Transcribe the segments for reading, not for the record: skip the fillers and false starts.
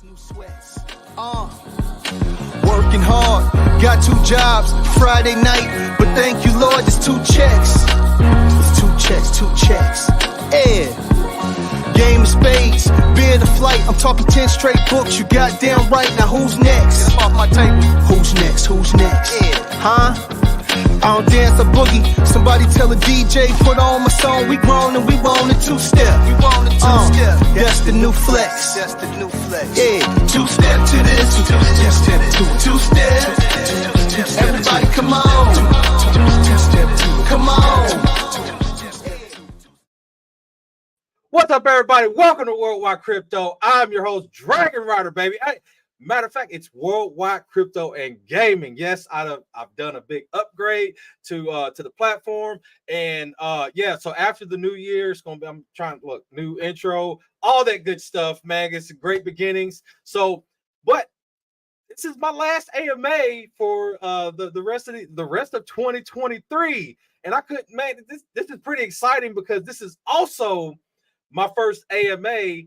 New sweats. Working hard, got 2 jobs, Friday night, but thank you, Lord, there's 2 checks. It's 2 checks. Yeah. Game of spades, being a flight, I'm talking 10 straight books, you goddamn right. Now who's next? Off my table. Who's next? Yeah. Huh? I don't dance or boogie. Somebody tell a DJ, put on my song. We grown and we want a 2-step. That's the new flex. Yeah, 2-step to this, 2-step. Everybody, come on. Come on. What's up, everybody? Welcome to Worldwide Crypto. I'm your host, Dragon Rider, baby. Matter of fact, it's Worldwide Crypto and Gaming. Yes, I've done a big upgrade to the platform, and yeah. So after the new year, it's gonna be. I'm trying to look new intro, all that good stuff, man. It's great beginnings. So, but this is my last AMA for the rest of 2023, and I couldn't. Man, this is pretty exciting because this is also my first AMA.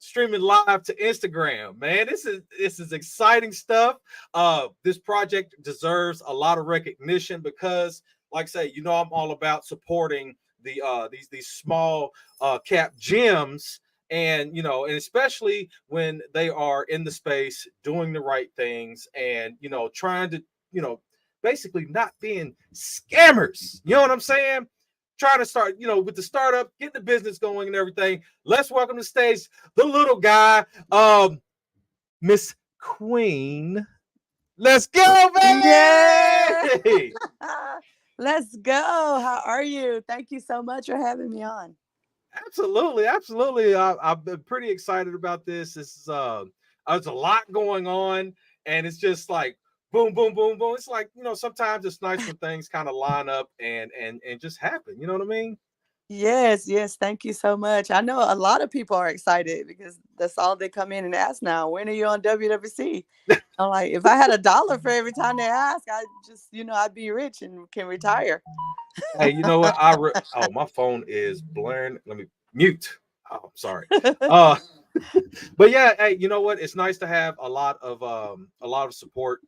Streaming live to Instagram, man. This is exciting stuff. This project deserves a lot of recognition because, like I say, you know, I'm all about supporting the these small cap gems, and you know, and especially when they are in the space doing the right things, and you know, trying to, you know, basically not being scammers. You know what I'm saying? Trying to start, you know, with the startup, get the business going and everything. Let's welcome to the stage the little guy, Miss Queen. Let's go, baby! Yay! Let's go. How are you? Thank you so much for having me on. Absolutely. I've been pretty excited about this. This is there's a lot going on, and it's just like boom, boom, boom, boom. It's like, you know, sometimes it's nice when things kind of line up and just happen. You know what I mean? Yes. Thank you so much. I know a lot of people are excited because that's all they come in and ask now. When are you on WWC? I'm like, if I had $1 for every time they ask, I just, you know, I'd be rich and can retire. Hey, you know what? My phone is blaring. Let me mute. Oh, I'm sorry. But yeah, hey, you know what? It's nice to have a lot of support.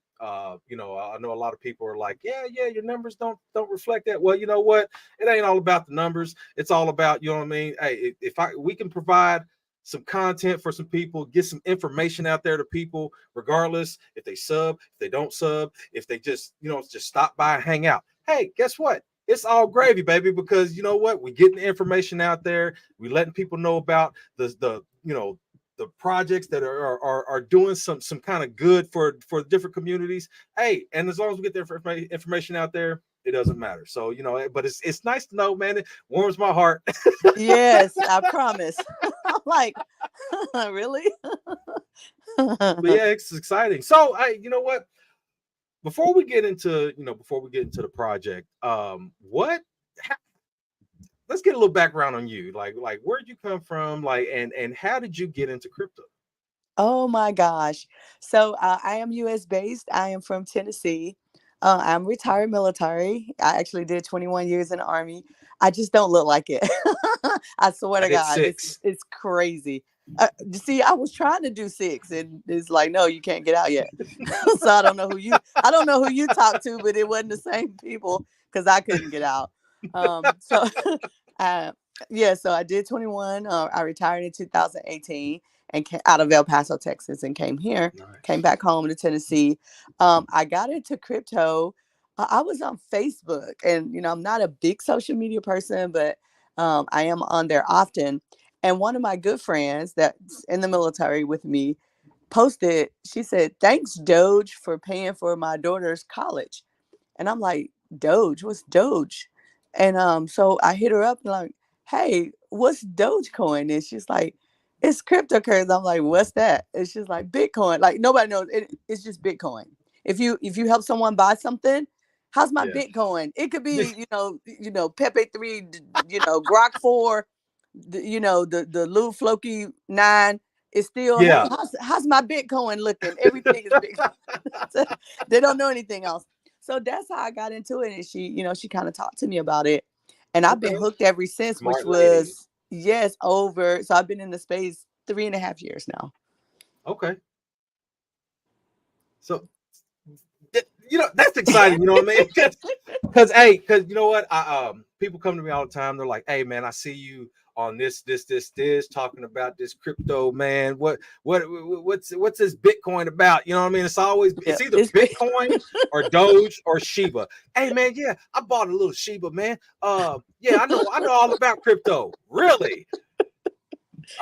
You know, I know a lot of people are like, yeah, your numbers don't reflect that. Well, you know what? It ain't all about the numbers. It's all about, you know what I mean? Hey, if we can provide some content for some people, get some information out there to people, regardless if they sub, if they don't sub, if they just, you know, just stop by and hang out. Hey, guess what? It's all gravy, baby, because you know what? We're getting the information out there. We're letting people know about the you know, the projects that are doing some kind of good for different communities. Hey, and as long as we get the information out there, it doesn't matter. So, you know, but it's nice to know, man. It warms my heart. Yes, I promise. I'm like, really? But yeah, it's exciting. So, you know what? Before we get into the project, let's get a little background on you. Like where'd you come from? Like, and how did you get into crypto? Oh my gosh. So I am US based. I am from Tennessee. I'm retired military. I actually did 21 years in the Army. I just don't look like it. I swear to God, it's crazy. See, I was trying to do 6, and it's like, no, you can't get out yet. So I don't know who you talked to, but it wasn't the same people because I couldn't get out. So yeah, so I did 21. I retired in 2018 and came out of El Paso, Texas, and came here. Nice. Came back home to Tennessee. I got into crypto. I was on Facebook, and you know, I'm not a big social media person, but I am on there often. And one of my good friends that's in the military with me posted. She said, "Thanks, Doge, for paying for my daughter's college." And I'm like, "Doge? What's Doge?" And so I hit her up and like, "Hey, what's Dogecoin?" And she's like, "It's cryptocurrency." I'm like, "What's that?" And she's like, "Bitcoin." Like nobody knows. It's just Bitcoin. If you help someone buy something, how's my Bitcoin? It could be, you know, Pepe 3, you know, Grok 4, you know, the Lou Floki 9. It's still, hey, how's my Bitcoin looking? Everything is Bitcoin. They don't know anything else. So that's how I got into it. And she, you know, she kind of talked to me about it. And I've been hooked ever since, Smart which lady. was, over. So I've been in the space 3.5 years now. Okay. So that's exciting. You know what I mean? Because you know what? People come to me all the time. They're like, "Hey, man, I see you on this talking about this crypto, man. What's this Bitcoin about? You know what I mean? Yeah, It's either Bitcoin or Doge or Shiba. Hey, man, yeah, I bought a little Shiba, man. Yeah, I know all about crypto. Really?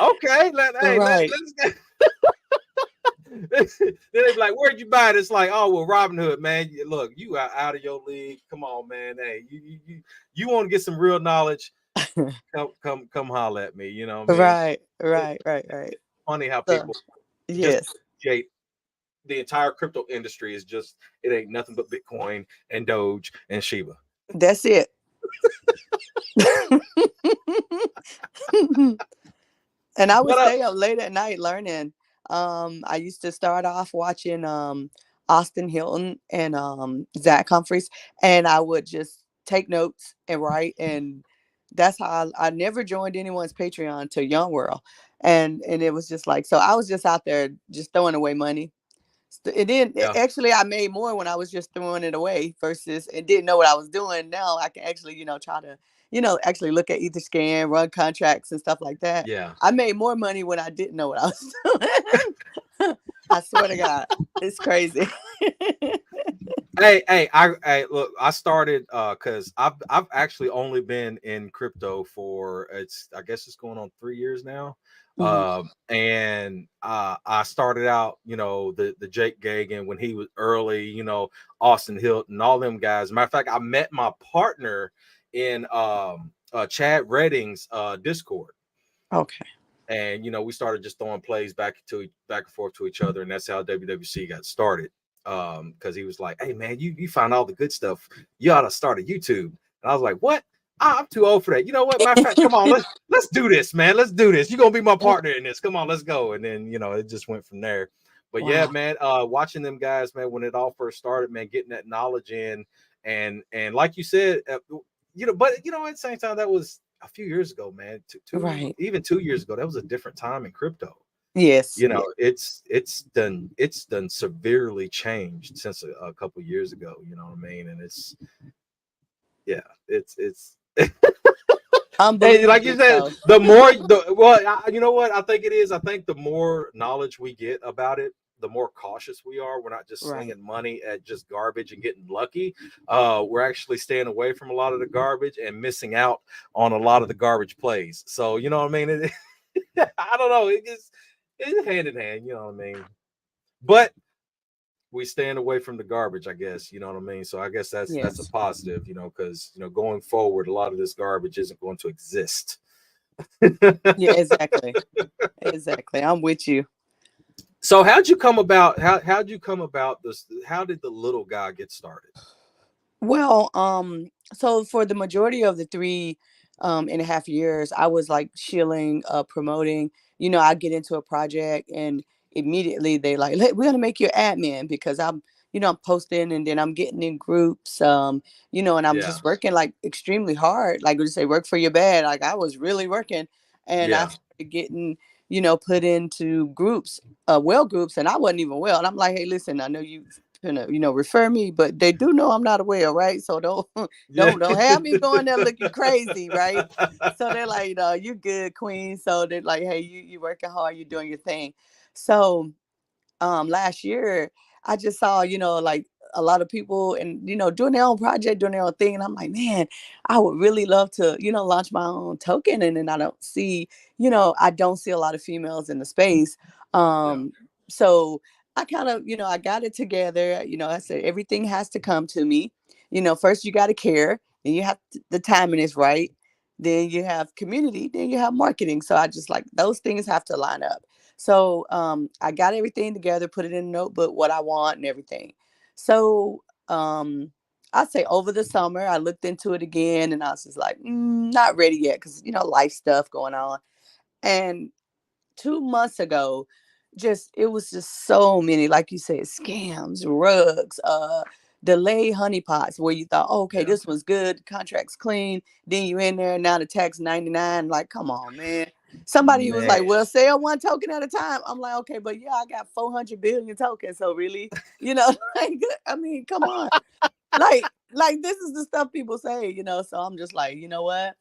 Okay, right. let's get. Then they be like, "Where'd you buy it?" It's like, "Oh, well, Robinhood, man. Look, you are out of your league. Come on, man. Hey, you want to get some real knowledge? Come holler at me. You know what I mean?" Right, It's right, right, right. funny how So, people just yes, associate the entire crypto industry is just it ain't nothing but Bitcoin and Doge and Shiba. that's it. And I would What up? stay up late at night learning. I used to start off watching Austin Hilton and Zach Humphreys, and I would just take notes and write. And that's how I never joined anyone's Patreon till Young World, and it was just like so. I was just out there just throwing away money. It didn't Yeah, actually. I made more when I was just throwing it away versus and didn't know what I was doing. Now I can actually, try to, actually look at Etherscan, run contracts and stuff like that. yeah. I made more money when I didn't know what I was doing. I swear to God, it's crazy. Hey, look, I started because I've actually only been in crypto for I guess it's going on 3 years now. Mhm. And I started out, the Jake Gagan when he was early, Austin Hilton, all them guys. Matter of fact, I met my partner in Chad Redding's Discord. Okay. And we started just throwing plays back and forth to each other, and that's how WWC got started. Because he was like, "Hey man, you find all the good stuff. You ought to start a YouTube." And I was like, "What? I'm too old for that." You know what? Matter of fact, come on, let's do this, man. Let's do this. You're gonna be my partner in this. Come on, let's go. And then it just went from there. But yeah, Wow. man, watching them guys, man, when it all first started, man, getting that knowledge in, and like you said, but at the same time, that was a few years ago, man. Right. Even 2 years ago, that was a different time in crypto. Yes. Yeah. It's done severely changed since a couple years ago. You know what I mean? And it's hey, like you Unbelievably said, so. you know what I think it is. I think the more knowledge we get about it, the more cautious we are. We're not just Right. slinging money at just garbage and getting lucky. We're actually staying away from a lot of the garbage and missing out on a lot of the garbage plays. So you know what I mean? I don't know. It's hand in hand. You know what I mean? But we stand away from the garbage, I guess. You know what I mean? So I guess that's a Yes. positive. Because going forward, a lot of this garbage isn't going to exist. Yeah. Exactly. Exactly. I'm with you. So how'd you come about this? How did the little guy get started? Well, so for the majority of the 3.5 years, I was like shilling, promoting. I get into a project and immediately they like, we're gonna make you admin because I'm posting and then I'm getting in groups, and I'm Yeah, just working like extremely hard. Like we say, work for your bad. Like I was really working, and I yeah, started getting, put into groups, well groups, and I wasn't even well. And I'm like, hey, listen, I know you gonna refer me, but they do know I'm not a whale, right? So don't yeah. don't have me going there looking crazy, right? So they're like, you good, queen. So they're like, hey, you working hard, you doing your thing. So last year I just saw, like a lot of people and doing their own project, doing their own thing. And I'm like, man, I would really love to, launch my own token. And then I don't see a lot of females in the space. Yeah, So I kind of, I got it together. I said everything has to come to me. First you got to care, then you have the timing is right. Then you have community, then you have marketing. So I just like those things have to line up. So I got everything together, put it in a notebook, what I want and everything. So I'd say over the summer, I looked into it again and I was just like, not ready yet because, life stuff going on. And 2 months ago, it was just so many, like you said, scams, rugs, delayed honeypots where you thought, oh, okay, yeah, this one's good, contract's clean. Then you in there, now the tax 99. Like, come on, man. Somebody was like, Man. well, sell one token at a time. I'm like, okay, but yeah, I got 400 billion tokens. So really, like, I mean, come on. Like this is the stuff people say, so I'm just like, you know what?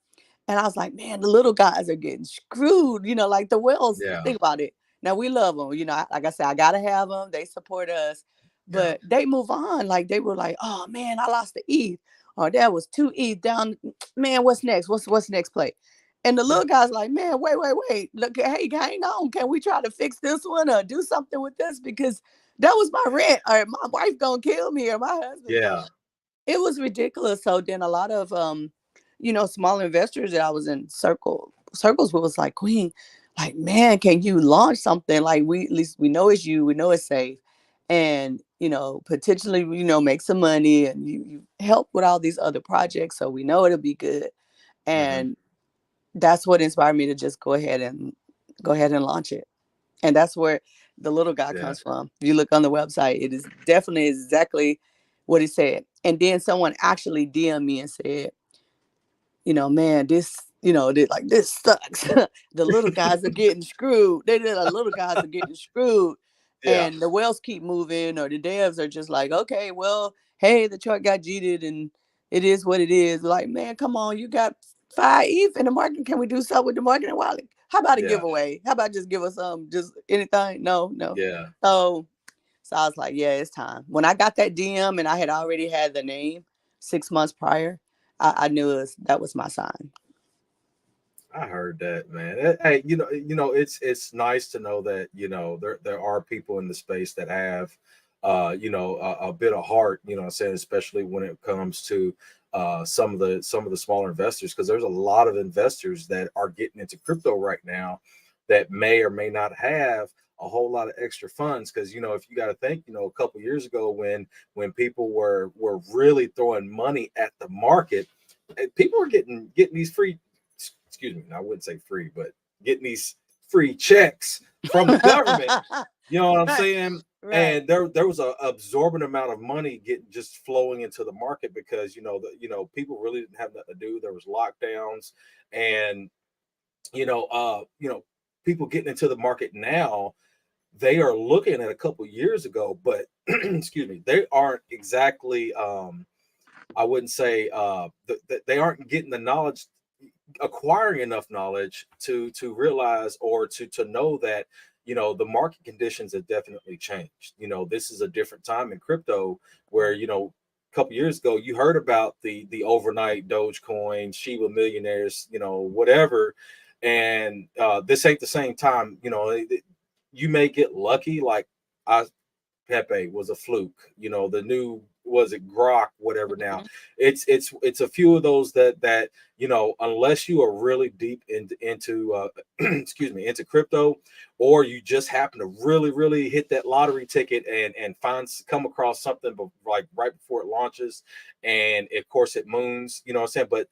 And I was like, man, the little guys are getting screwed, like the whales. Yeah. Think about it. Now we love them, like I said, I gotta have them. They support us, Yeah. but they move on. Like they were like, oh man, I lost the ETH, or that was 2 ETH down. Man, what's next? What's next play? And the Yeah. little guy's like, man, wait. Look, hey, hang on. Can we try to fix this one or do something with this? Because that was my rent, or my wife gonna kill me, or my husband. Yeah. It was ridiculous. So then a lot of small investors that I was in circles with was like, Queen, like, man, can you launch something? Like at least we know it's you, we know it's safe, and potentially, make some money, and you help with all these other projects, so we know it'll be good. Hmm. And that's what inspired me to just go ahead and launch it. And that's where the little guy Yeah. comes from. If you look on the website, it is definitely exactly what it said. And then someone actually DM'd me and said, man, this sucks. The little guys are getting screwed. The little guys are getting screwed. Yeah. And the whales keep moving, or the devs are just like, okay, well, hey, the chart got cheated and it is what it is. Like, man, come on, you got 5 ETH in the market. Can we do something with the marketing wallet? How about a Yeah. giveaway? How about just give us just anything? No. Yeah. So I was like, yeah, it's time. When I got that DM and I had already had the name 6 months prior, I knew that was my sign. I heard that, man. Hey, it's nice to know that there are people in the space that have, a bit of heart. I'm saying, especially when it comes to some of the smaller investors, because there's a lot of investors that are getting into crypto right now that may or may not have a whole lot of extra funds. Because if you got to think, a couple years ago when people were really throwing money at the market, people were getting these free, excuse me, I wouldn't say free, but getting these free checks from the government. You know what I'm Right, saying? right. And there was a absorbent amount of money getting just flowing into the market because people really didn't have nothing to do. There was lockdowns, and people getting into the market now. They are looking at a couple years ago, but excuse me, they aren't exactly. I wouldn't say they aren't getting the knowledge, acquiring enough knowledge to realize or to know that the market conditions have definitely changed. This is a different time in crypto where a couple years ago you heard about the overnight Dogecoin, Shiba millionaires, whatever, and this ain't the same time. You may get lucky, like I Pepe was a fluke. The new, was it Grok, whatever. Now Mhm. it's a few of those that unless you are really deep into excuse me, into crypto, or you just happen to really hit that lottery ticket and come across something like right before it launches, and of course it moons. You know what I'm saying? But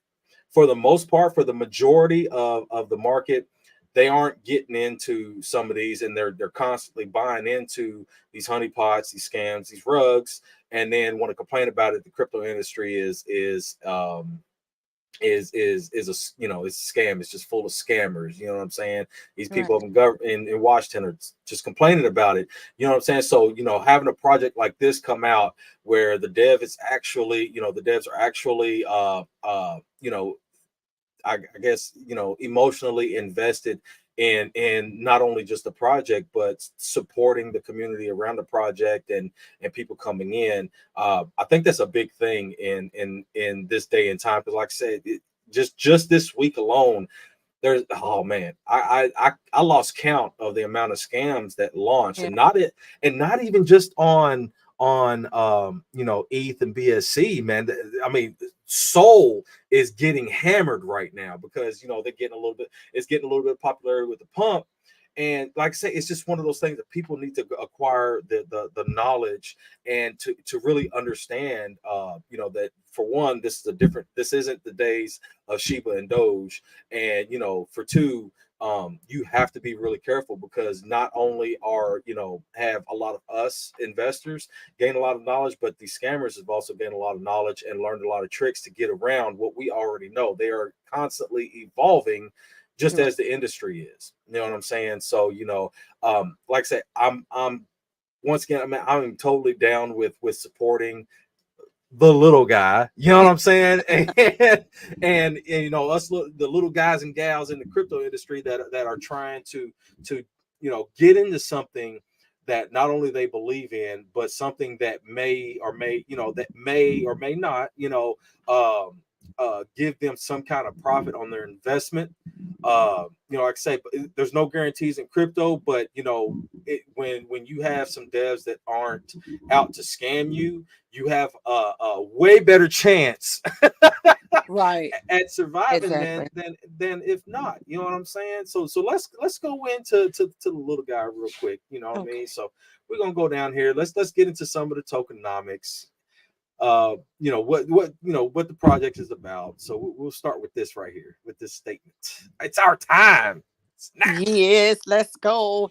for the most part, for the majority of the market, they aren't getting into some of these, and they're constantly buying into these honeypots, these scams, these rugs, and then want to complain about it. The crypto industry is a it's a scam. It's just full of scammers. You know what I'm saying? These people Right. up in Washington are just complaining about it. You know what I'm saying? So having a project like this come out where the dev is actually, the devs are actually I guess emotionally invested in not only just the project but supporting the community around the project and people coming in. I think that's a big thing in this day and time, because like I said, just this week alone, there's, oh man, I lost count of the amount of scams that launched, Yeah. and not even just on ETH and BSC, man. I mean, Soul is getting hammered right now because they're getting a little bit, it's getting a little bit of popularity with the pump. And like I say, it's just one of those things that people need to acquire the knowledge and to really understand, that for one, this isn't the days of Shiba and Doge, and for two, you have to be really careful, because not only are have a lot of us investors gain a lot of knowledge, but the scammers have also gained a lot of knowledge and learned a lot of tricks to get around what we already know. They are constantly evolving just as the industry is. You know what I'm saying? So, like I said, I'm once again, I'm totally down with supporting the little guy. You know what I'm saying? And us, the little guys and gals in the crypto industry that are trying to get into something that not only they believe in, but something that may or may not give them some kind of profit on their investment. Like I say, there's no guarantees in crypto, but when you have some devs that aren't out to scam you, you have a way better chance Right. at surviving Exactly. than if not. You know what I'm saying? So let's go into to the little guy real quick. You know what I Okay. mean? So we're gonna go down here. Let's get into some of the tokenomics. What the project is about. So we'll start with this right here, with this statement. It's our time. Snap. Yes, let's go.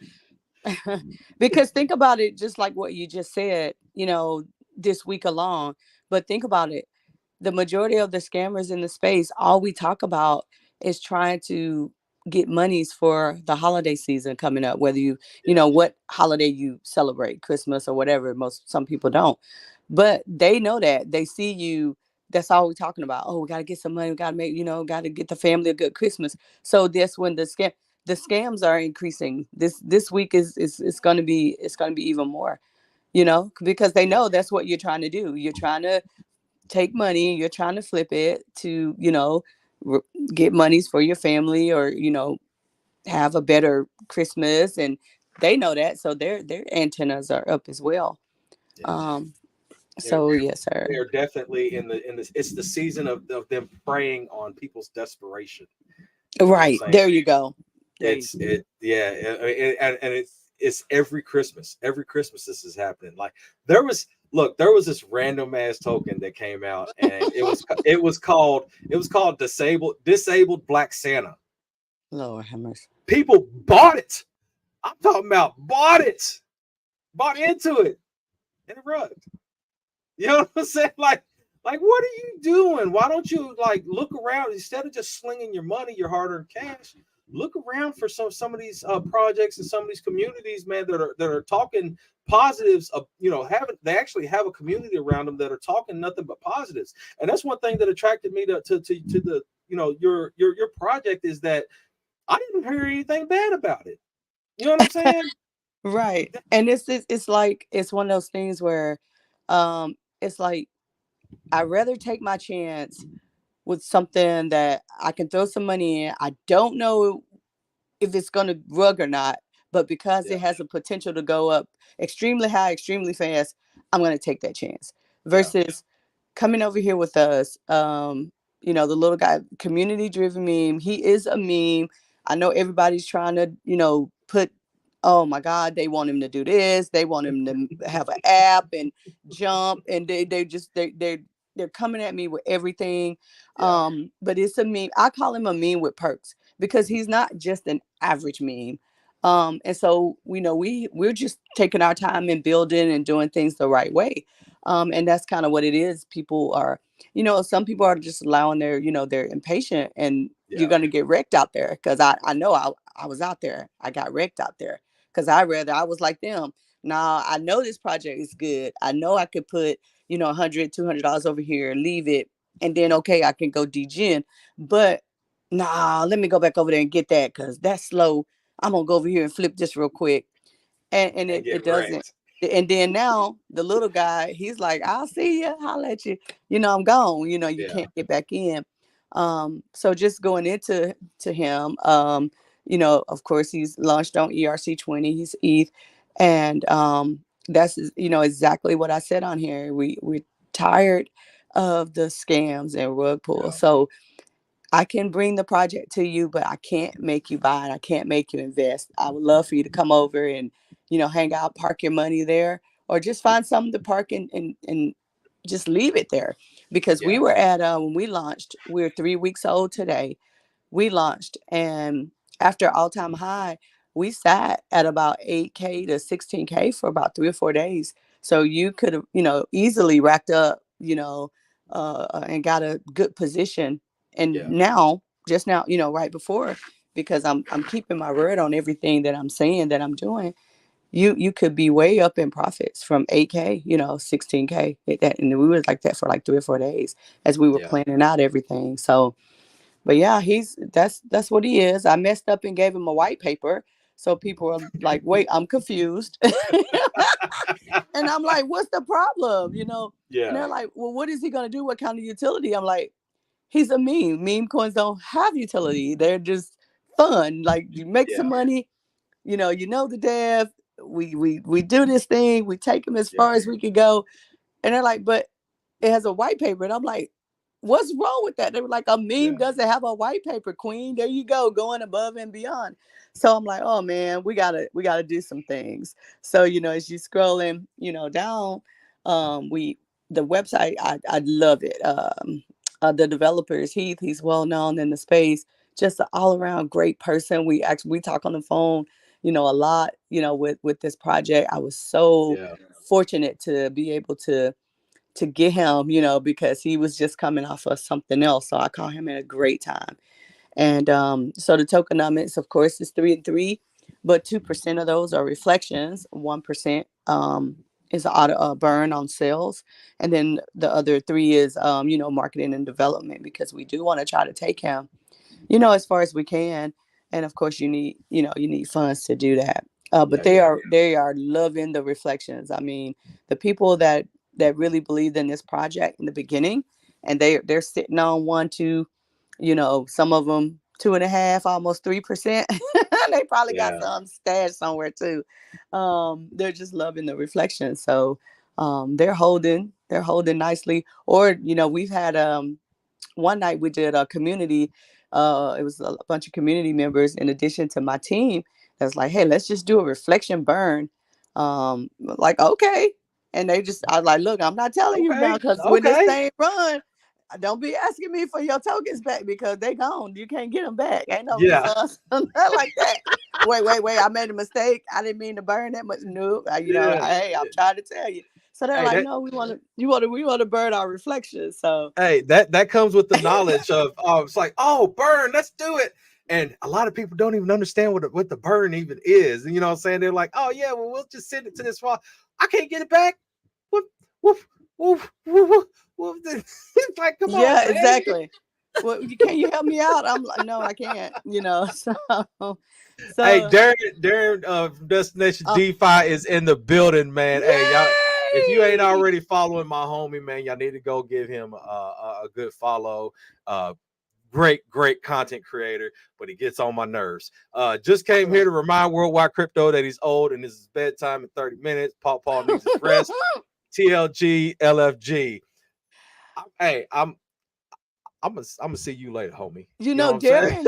Because think about it, just like what you just said, this week alone. But think about it. The majority of the scammers in the space, all we talk about is trying to get monies for the holiday season coming up, whether Yeah, what holiday you celebrate, Christmas or whatever. Some people don't. But they know that. They see you. That's all we're talking about. Oh, we gotta get some money, we gotta make, gotta get the family a good Christmas. So that's when the scams are increasing. This week is gonna be even more, because they yeah, know that's what you're trying to do. You're trying to take money, you're trying to flip it to, r- get monies for your family, or, have a better Christmas. And they know that. So their antennas are up as well. yeah. Um, They're, so yes, sir. they're definitely in this. It's the season of them preying on people's desperation. You know what I'm Right. saying? There you go. There you It's it yeah, and it's every Christmas. Every Christmas this is happening. Like there was this random ass token that came out, and it was called disabled Black Santa. Lord have mercy. People bought it. I'm talking about bought into it, and it rug. You know what I'm saying? Like what are you doing? Why don't you look around instead of just slinging your money, your hard-earned cash? Look around for some of these projects and some of these communities, man, that are talking positives. Of having they actually have a community around them that are talking nothing but positives. And that's one thing that attracted me to the your project, is that I didn't hear anything bad about it. You know what I'm saying? Right. And it's like it's one of those things where it's like I'd rather take my chance with something that I can throw some money in. I don't know if it's going to rug or not, but because Yeah, it has a potential to go up extremely high, extremely fast, I'm going to take that chance. yeah, Versus coming over here with us, the little guy, community driven meme. He is a meme. I know everybody's trying to, put, oh my God, they want him to do this. They want him to have an app and jump, and they're coming at me with everything. yeah, But it's a meme. I call him a meme with perks, because he's not just an average meme. And so we're just taking our time and building and doing things the right way. And that's kind of what it is. People are, some people are just allowing they're impatient, and you're yeah, going to get wrecked out there. Because I know I was out there. I got wrecked out there because I was like them. Now I know this project is good. I know I could put, $100, $200 over here and leave it. And then, okay, I can go degen. But nah, let me go back over there and get that, because that's slow. I'm going to go over here and flip this real quick. And and get it doesn't. wrecked. And then now the little guy, he's like, I'll see you. I'll let you. I'm gone. You Yeah, can't get back in. So just going into him, of course he's launched on ERC20. He's ETH, and that's exactly what I said on here. We're tired of the scams and rug yeah, pulls. So I can bring the project to you, but I can't make you buy it. I can't make you invest. I would love for you to come over and, hang out, park your money there, or just find something to park and just leave it there. Because we yeah, were at, when we launched, we're 3 weeks old today. We launched, and after all time high, we sat at about 8K to 16K for about 3 or 4 days. So you could have, easily racked up, and got a good position. And yeah, now, just now, right before, because I'm keeping my word on everything that I'm saying that I'm doing, you could be way up in profits from 8K, 16K. And we was like that for like 3 or 4 days as we were Yeah. planning out everything. So, but yeah, that's what he is. I messed up and gave him a white paper. So people are like, wait, I'm confused. And I'm like, what's the problem? And Yeah. they're like, well, what is he going to do? What kind of utility? I'm like, he's a meme. Meme coins don't have utility. They're just fun. Like, you make some Yeah. money, the dev. We do this thing. We take them as Yeah. far as we can go. And they're like, but it has a white paper. And I'm like, what's wrong with that? They were like, a meme Yeah. doesn't have a white paper, queen. There you go, going above and beyond. So I'm like, oh man, we gotta do some things. So, as you scrolling, down, we the website, I love it. The developers, he's well known in the space, just an all around great person. We talk on the phone, a lot, with this project. I was so Yeah. fortunate to be able to get him, because he was just coming off of something else. So I caught him at a great time. And so the tokenomics, of course, is 3 and 3, but 2% of those are reflections. 1% is auto burn on sales, and then the other 3 is marketing and development, because we do want to try to take him, as far as we can. And of course, you need funds to do that. But Yeah. they Yeah. are loving the reflections. I mean, the people that really believed in this project in the beginning, and they're sitting on 1, 2, some of them 2.5, almost 3%. They probably got Yeah. some stashed somewhere too. They're just loving the reflections. So they're holding nicely. Or we've had one night we did a community. It was a bunch of community members in addition to my team. That's like, hey, let's just do a reflection burn. Like, okay. And I was like, look, I'm not telling you now, Okay. because when this Okay. thing run, don't be asking me for your tokens back, because they gone. You can't get them back. Ain't no Yeah. refunds. Not like that. Wait. I made a mistake. I didn't mean to burn that much. No, Yeah. hey, I'm trying to tell you. So they're Hey, like, that no, we want to burn our reflections. So hey, that comes with the knowledge of it's like, oh, burn, let's do it. And a lot of people don't even understand what the burn even is. And you know what I'm saying? They're like, oh yeah, well, we'll just send it to this file. I can't get it back. Woof, woof, woof, woof, woof, woof. It's like, come on, yeah, man. exactly. Well, can you help me out? I'm like, no, I can't. Hey, So Darren from Destination um, DeFi is in the building, man. Hey, y'all, if you ain't yay! already following my homie, man, y'all need to go give him a good follow. Great content creator, but he gets on my nerves. Just came here to remind Worldwide Crypto that he's old and this is bedtime in 30 minutes. Paul needs his rest. TLG, LFG. Hey, I'm gonna see you later, homie. You know what I'm saying?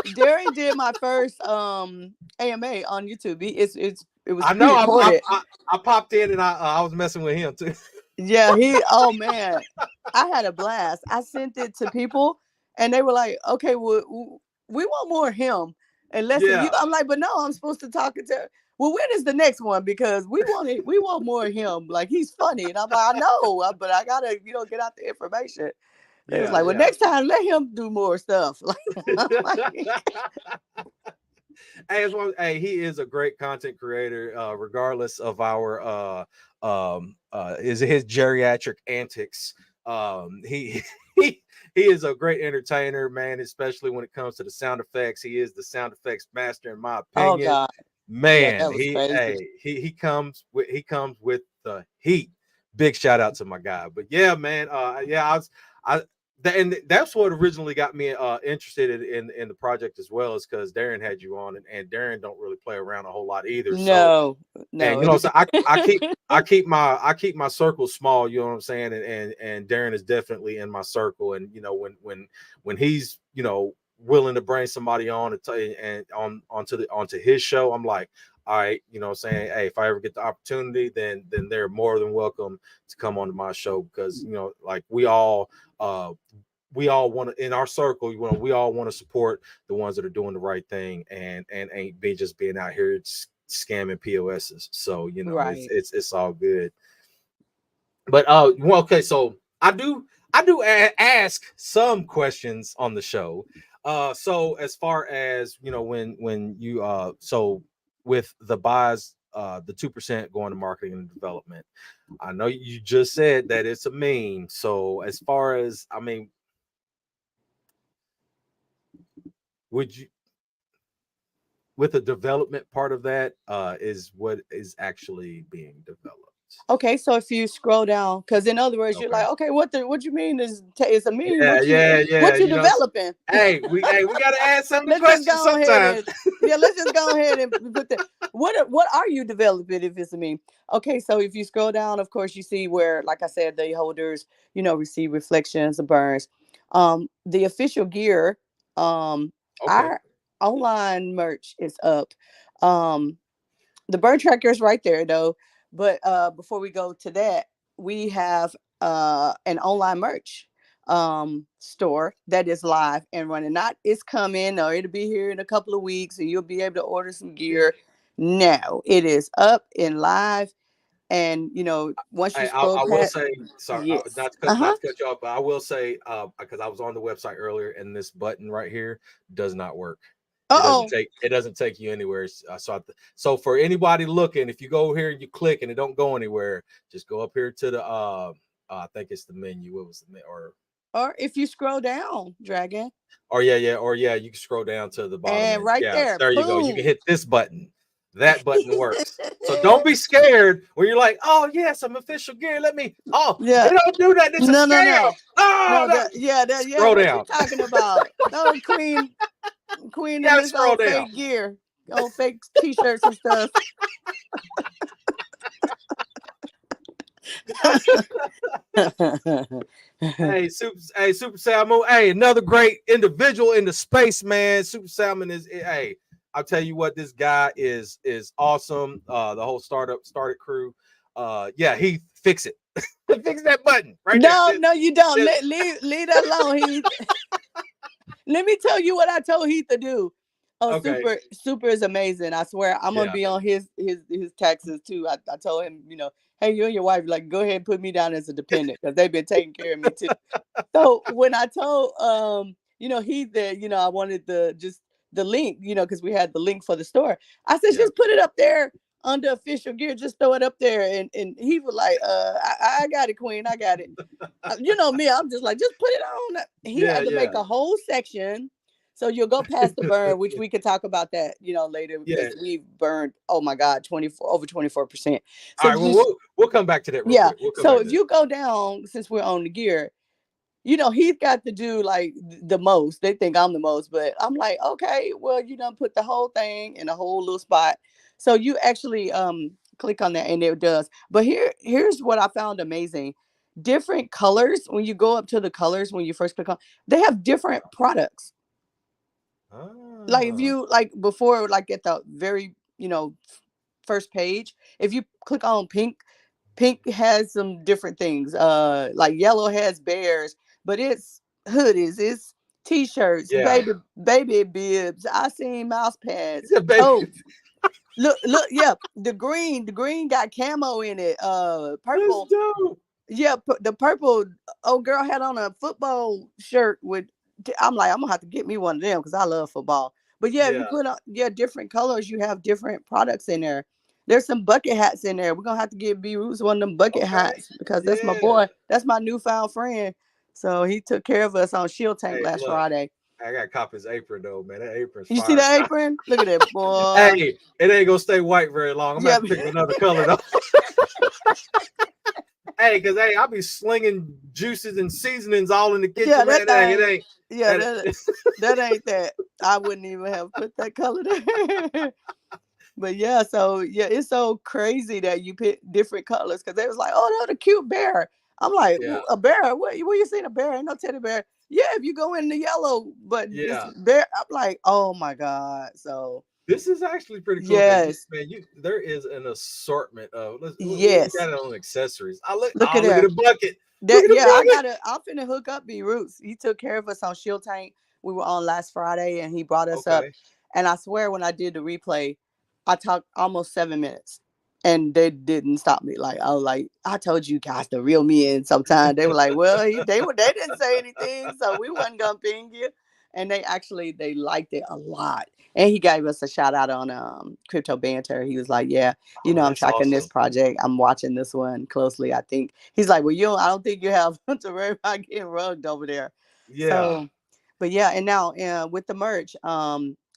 Darren did my first AMA on YouTube. It was I know. pre-recorded. I popped in and I was messing with him too. Yeah, oh man, I had a blast. I sent it to people, and they were like, okay, well, we want more of him. And listen, Yeah, I'm like, but no, I'm supposed to talk to. Well, when is the next one? Because we want more of him. Like, he's funny, and I'm like, I know, but I gotta, get out the information. It was like, well, yeah. next time let him do more stuff. Like, Hey, he is a great content creator, regardless of our is his geriatric antics. He he is a great entertainer, man, especially when it comes to the sound effects. He is the sound effects master, in my oh opinion. God, yeah, Man, that was crazy. he comes with the heat. Big shout out to my guy. But yeah, man, I and that's what originally got me interested in the project as well, is because Darren had you on, and Darren don't really play around a whole lot either. So, No, and no, you know, it. so I keep my circle small. You know what I'm saying? And Darren is definitely in my circle. And you know, when he's willing to bring somebody on and onto his show, I'm like, all right, you know what I'm saying? Hey, if I ever get the opportunity, then they're more than welcome to come onto my show, because like we all want to, in our circle, we all want to support the ones that are doing the right thing and ain't just being out here scamming POSs. So Right. it's all good. But well, okay, so I do ask some questions on the show. So as far as when you so with the buys, the 2% going to marketing and development, I know you just said that it's a meme. So as far as would you, with the development part of that, is what is actually being developed. Okay, so if you scroll down, because in other words, you're Okay. like, okay, what you mean is it's a meme? Yeah, yeah. What you developing? Hey, we got to add some Let's just questions go ahead sometimes. and let's just go ahead and put that. What are you developing if it's a meme? Okay, so if you scroll down, of course, you see where, like I said, the holders, receive reflections of burns. The official gear, Okay. our online merch is up. The burn tracker is right there though. But before we go to that, we have an online merch store that is live and running. Not it's coming, or it'll be here in a couple of weeks and you'll be able to order some Yeah. gear. No, it is up and live. And once you scroll I will past, say, sorry, yes. not to cut you off, but I will say, because I was on the website earlier, and this button right here does not work. Uh-oh. It doesn't take you anywhere. So for anybody looking, if you go here and you click and it don't go anywhere, just go up here to the I think it's the menu. What was the menu? Or if you scroll down, Dragon. Or yeah, you can scroll down to the bottom And right yeah, there, there you go. You can boom. hit this button. That button works. So don't be scared when you're like, oh yeah, some official gear. Let me. Oh, Yeah. they don't do that. It's a No, scam. no. Oh, No, no. yeah. Scroll What down. you talking about? No, Queen You in gotta this scroll old down. fake gear, old fake t-shirts and stuff. Hey, Super Salmon. Hey, another great individual in the space, man. Super Salmon is hey. I'll tell you what, this guy is awesome. The whole started crew. Yeah, he fix it. Fix that button right there. No, you don't. Leave that alone, Heath. Let me tell you what I told Heath to do. Oh, Okay. super is amazing. I swear I'm gonna be on his taxes too. I told him, hey, you and your wife, like, go ahead and put me down as a dependent because they've been taking care of me too. So when I told Heath that, I wanted the link, because we had the link for the store. I said, just put it up there under official gear, just throw it up there. And he was like, I got it, Queen, I got it. You know me, I'm just like, just put it on. He had to make a whole section. So you'll go past the burn, which we could talk about that, later, because we've burned, oh my God, over 24%. So all right, well, we'll come back to that real quick. So if you go down, since we're on the gear, he's got to do like the most. They think I'm the most, but I'm like, okay, well, you done put the whole thing in a whole little spot. So you actually click on that and it does. But here's what I found amazing. Different colors, when you go up to the colors, when you first click on, they have different products. Like if you like before, like at the very, first page, if you click on pink has some different things. Like yellow has bears, but it's hoodies, it's t-shirts, baby bibs. I seen mouse pads. Oh, look, yeah. The green got camo in it. Purple. Yeah, the purple old girl had on a football shirt with. I'm like, I'm gonna have to get me one of them because I love football. But yeah, if you put on different colors, you have different products in there. There's some bucket hats in there. We're gonna have to give B Roots one of them bucket hats because that's my boy. That's my newfound friend. So he took care of us on Shield Tank last Friday. I got to cop his apron though, man. That apron's fire. You see that apron? Look at that, boy. Hey, it ain't gonna stay white very long. I'm gonna have to pick another color though. Hey, because I'll be slinging juices and seasonings all in the kitchen. Yeah, man. It ain't. Yeah, that ain't that. I wouldn't even have put that color there. But yeah, so yeah, it's so crazy that you pick different colors because they was like, oh, that's a cute bear. I'm like, a bear? Where you seen a bear? Ain't no teddy bear. Yeah, if you go in the yellow, but this bear, I'm like, oh my God. So this is actually pretty cool. Yes, man. There is an assortment of we got it on accessories. Look at the bucket. I'm finna hook up B Roots. He took care of us on Shield Tank. We were on last Friday and he brought us up. And I swear when I did the replay, I talked almost 7 minutes and they didn't stop me. Like, I was like, I told you guys to reel me in sometime. They were like, well, they didn't say anything, so we wasn't gonna ping you. And they liked it a lot. And he gave us a shout out on Crypto Banter. He was like, "Yeah, Oh, I'm that's tracking this awesome. project. I'm watching this one closely. I think." He's like, "Well, I don't think you have to worry about getting rugged over there." Yeah. So, but yeah, and now with the merch,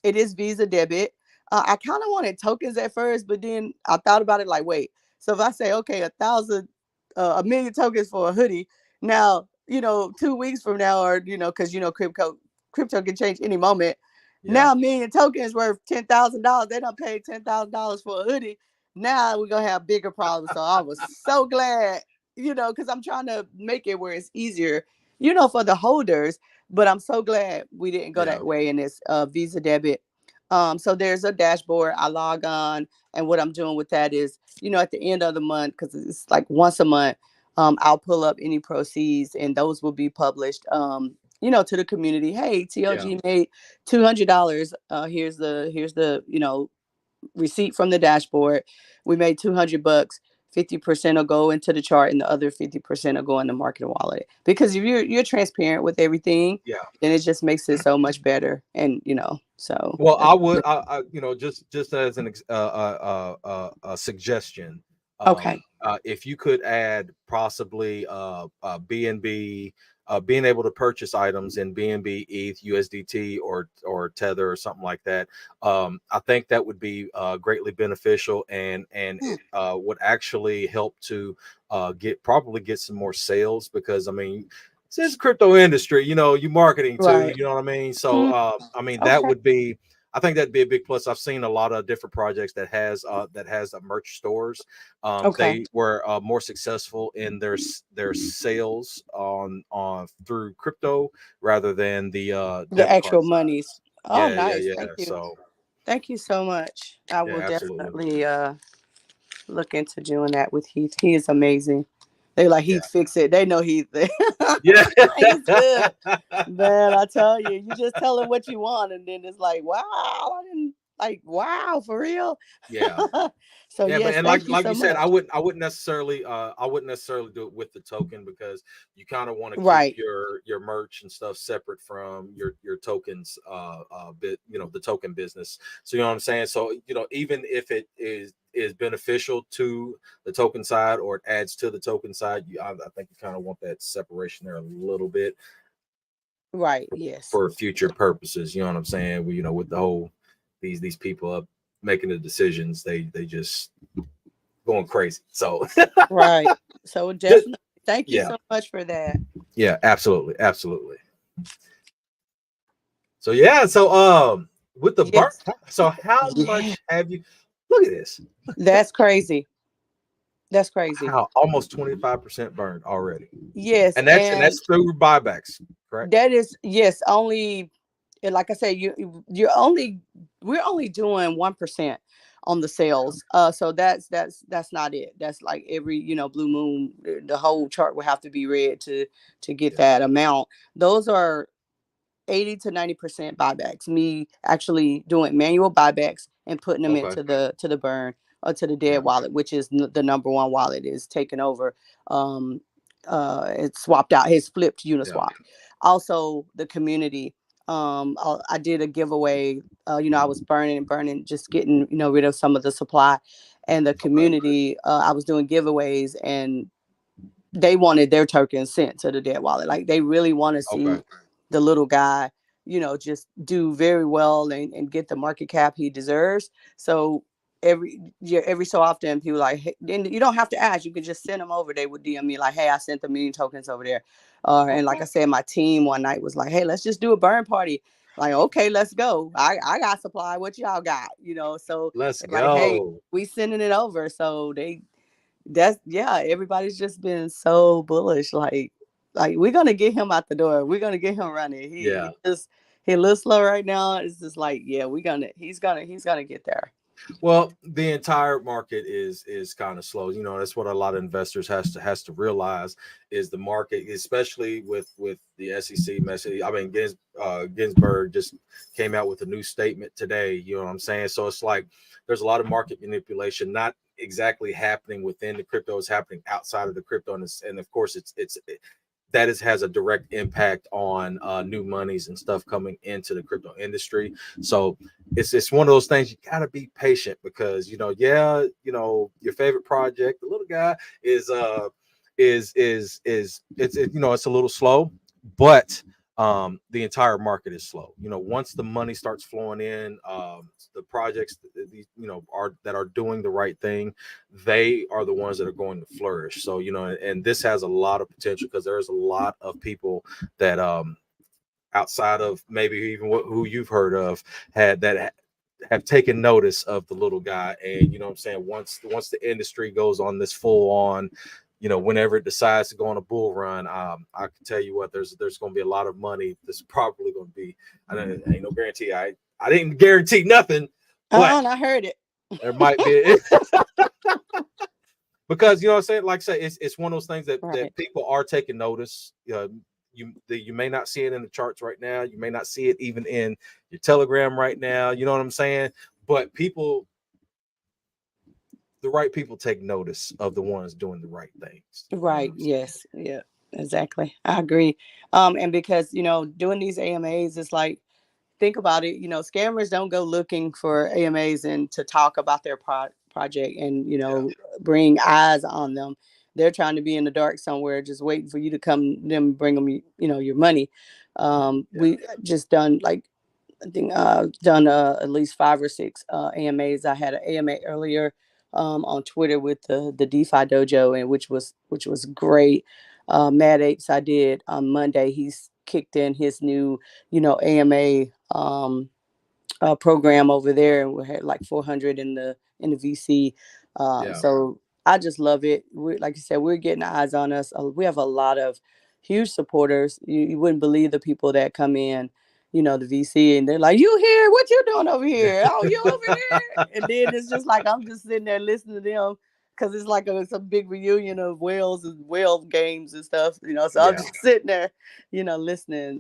it is Visa debit. I kind of wanted tokens at first, but then I thought about it like, wait, so if I say, okay, 1,million tokens for a hoodie, now, 2 weeks from now, or, because, crypto can change any moment. Yeah. Now, a million tokens worth $10,000. They don't pay $10,000 for a hoodie. Now we're going to have bigger problems. So I was so glad, because I'm trying to make it where it's easier, for the holders. But I'm so glad we didn't go Yeah. that way in this Visa debit. So there's a dashboard. I log on, and what I'm doing with that is, at the end of the month, because it's like once a month, I'll pull up any proceeds, and those will be published, to the community. Hey, Yeah. TLG made $200. Here's the receipt from the dashboard. We made $200. 50% will go into the chart, and the other 50% will go in the market wallet. Because if you're transparent with everything, Yeah. then it just makes it so much better. And Well, just as a suggestion, okay. if you could add possibly BNB, being able to purchase items in BNB, ETH, USDT, or Tether or something like that, I think that would be greatly beneficial, and Hmm. it would actually help to get some more sales, because I mean, since crypto industry, you marketing too, Right. you know what I mean? So Hmm. I mean, that Okay. would be, I think that'd be a big plus. I've seen a lot of different projects that has merch stores. Okay. They were more successful in their sales on through crypto rather than the The debit card actual side. monies. Oh, Yeah, yeah, nice. yeah. Thank you. So Thank you so much. I yeah, will absolutely. definitely look into doing that with Heath. He is amazing. They like Yeah, Heath fix it. They know Heath. yeah, He's good. Man, I tell you, you just tell him what you want, and then it's like, wow, I didn't like, wow, for real. yeah. So Yeah, but yes, and thank you like so you said, much. I wouldn't necessarily do it with the token, because you kind of want to keep Right. your merch and stuff separate from your tokens bit, the token business. So you know what I'm saying? So even if it is beneficial to the token side, or it adds to the token side, I think you kind of want that separation there a little bit Right. Yes. for future purposes. You know what I'm saying? With the whole these people up making the decisions, they just going crazy. So Right. So just definitely thank you yeah, so much for that. yeah, absolutely, absolutely. So yeah, so with the burn, Yes. so how Yeah. much have you? Look at this. That's crazy. That's crazy. How almost 25% burned already, Yes. and And that's through buybacks, correct? that is, yes, only, and like I said, we're only doing 1% on the sales. So that's not it. That's like every, blue moon, the whole chart will have to be red to get Yeah. that amount. Those are 80 to 90% buybacks. Me actually doing manual buybacks and putting them Okay. into the burn, or to the Yeah. dead wallet, which is the number one wallet, is taken over. Um, it's swapped out. It's flipped Yeah. Uniswap. Also, the community. I did a giveaway. I was burning and burning, just getting rid of some of the supply, and the Okay. community. I was doing giveaways, and they wanted their tokens sent to the dead wallet. Like, they really want to Okay. see the little guy, just do very well, and get the market cap he deserves. So every so often, people like, hey, then you don't have to ask. You can just send them over. They would DM me like, hey, I sent 1 million tokens over there. And like Okay. I said, my team one night was like, hey, let's just do a burn party. Like, okay, let's go. I got supply. What y'all got? So Let's they're like, hey, go. we sending it over. So that's yeah, everybody's just been so bullish. Like we're gonna get him out the door. We're gonna get him running. Yeah. He a little slow right now. It's just like, yeah, he's gonna get there. Well, the entire market is kind of slow. That's what a lot of investors has to realize, is the market, especially with the SEC message. I mean, Ginsburg just came out with a new statement today. You know what I'm saying? So it's like there's a lot of market manipulation, not exactly happening within the crypto, is happening outside of the crypto, and of course that has a direct impact on new monies and stuff coming into the crypto industry. So it's one of those things you gotta be patient because your favorite project, the little guy, it's a little slow, but the entire market is slow. Once the money starts flowing in, the projects are doing the right thing, they are the ones that are going to flourish. So and this has a lot of potential because there's a lot of people that outside of maybe even who you've heard of have taken notice of the little guy. And what I'm saying, once the industry goes on this full on, whenever it decides to go on a bull run, I can tell you what, there's going to be a lot of money. That's probably going to be, ain't no guarantee. I didn't guarantee nothing, but I heard it. there might be because what I'm saying, like I say, it's one of those things that people are taking notice. You may not see it in the charts right now. You may not see it even in your Telegram right now. You know what I'm saying? But the right people take notice of the ones doing the right things. Right. Yes. Yeah, exactly. I agree. And because, doing these AMAs is like, think about it, scammers don't go looking for AMAs and to talk about their project and, bring eyes on them. They're trying to be in the dark somewhere, just waiting for you to come them bring them, your money. We just done like, I think done at least 5 or 6 AMAs. I had an AMA earlier on Twitter with the DeFi Dojo, and which was great. Mad Apes I did on Monday. He's kicked in his new, AMA program over there, and we had like 400 in the VC. So I just love it. Like you said, we're getting eyes on us. We have a lot of huge supporters. You wouldn't believe the people that come in, the VC, and they're like, "You here? What you doing over here? Oh, you over here?" And then it's just like I'm just sitting there listening to them because it's like it's a big reunion of whales and whale games and stuff. So I'm just sitting there, listening.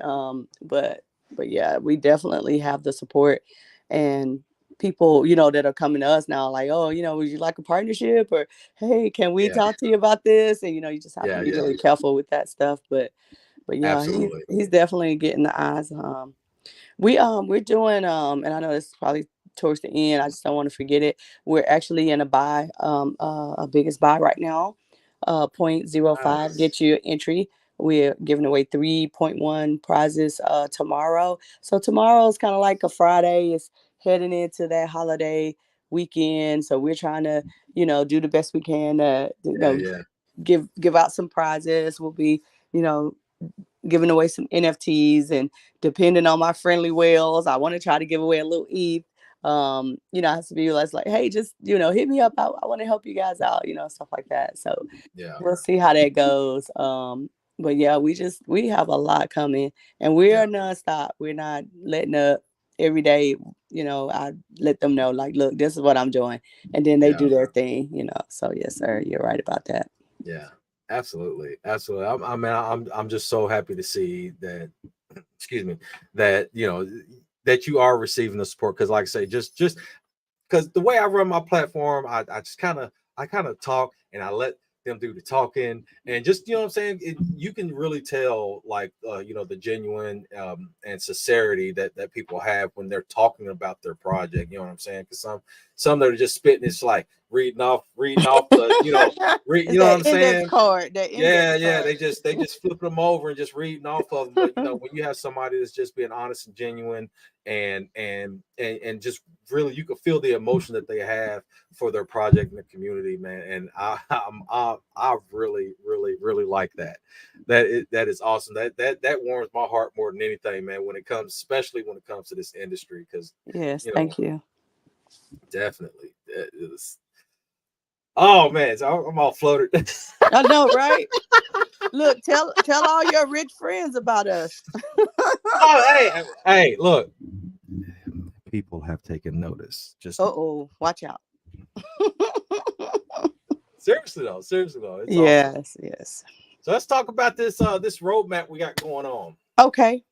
But yeah, we definitely have the support and people, that are coming to us now like, oh, would you like a partnership, or hey, can we talk to you about this? And you just have to be really careful with that stuff. But yeah, he's definitely getting the eyes. We're doing and I know this is probably towards the end, I just don't want to forget it. We're actually in a buy, a biggest buy right now. 0.05 get you entry. We're giving away 3.1 prizes tomorrow. So tomorrow is kind of like a Friday. It's heading into that holiday weekend. So we're trying to, do the best we can to give out some prizes. We'll be, you know, giving away some NFTs, and depending on my friendly whales, I want to try to give away a little ETH. It has to be less like, hey, just, hit me up. I want to help you guys out, stuff like that. So we'll see how that goes. But yeah, we have a lot coming, and we are nonstop. We're not letting up. Every day, I let them know, like, look, this is what I'm doing. And then they do their thing, So yes, sir, you're right about that. Yeah. Absolutely. I'm just so happy to see that, excuse me, that, that you are receiving the support. Cause like I say, just because the way I run my platform, I just kind of talk and I let them do the talking, and just, what I'm saying, you can really tell, like, the genuine and sincerity that people have when they're talking about their project. You know what I'm saying? Because some that are just spitting, it's like reading off the, you know what I'm saying? Card, yeah, they just flip them over and just reading off of them. But when you have somebody that's just being honest and genuine, and just really, you can feel the emotion that they have for their project and the community, man. And I really, really, really like that. That is awesome. That warms my heart more than anything, man. Especially when it comes to this industry, because yes, thank you. Definitely, that is. Oh man, so I'm all floated. I know, right? Look, tell all your rich friends about us. Oh, hey, look. People have taken notice. Just watch out. seriously though, it's yes, awesome. Yes. So let's talk about this roadmap we got going on. Okay,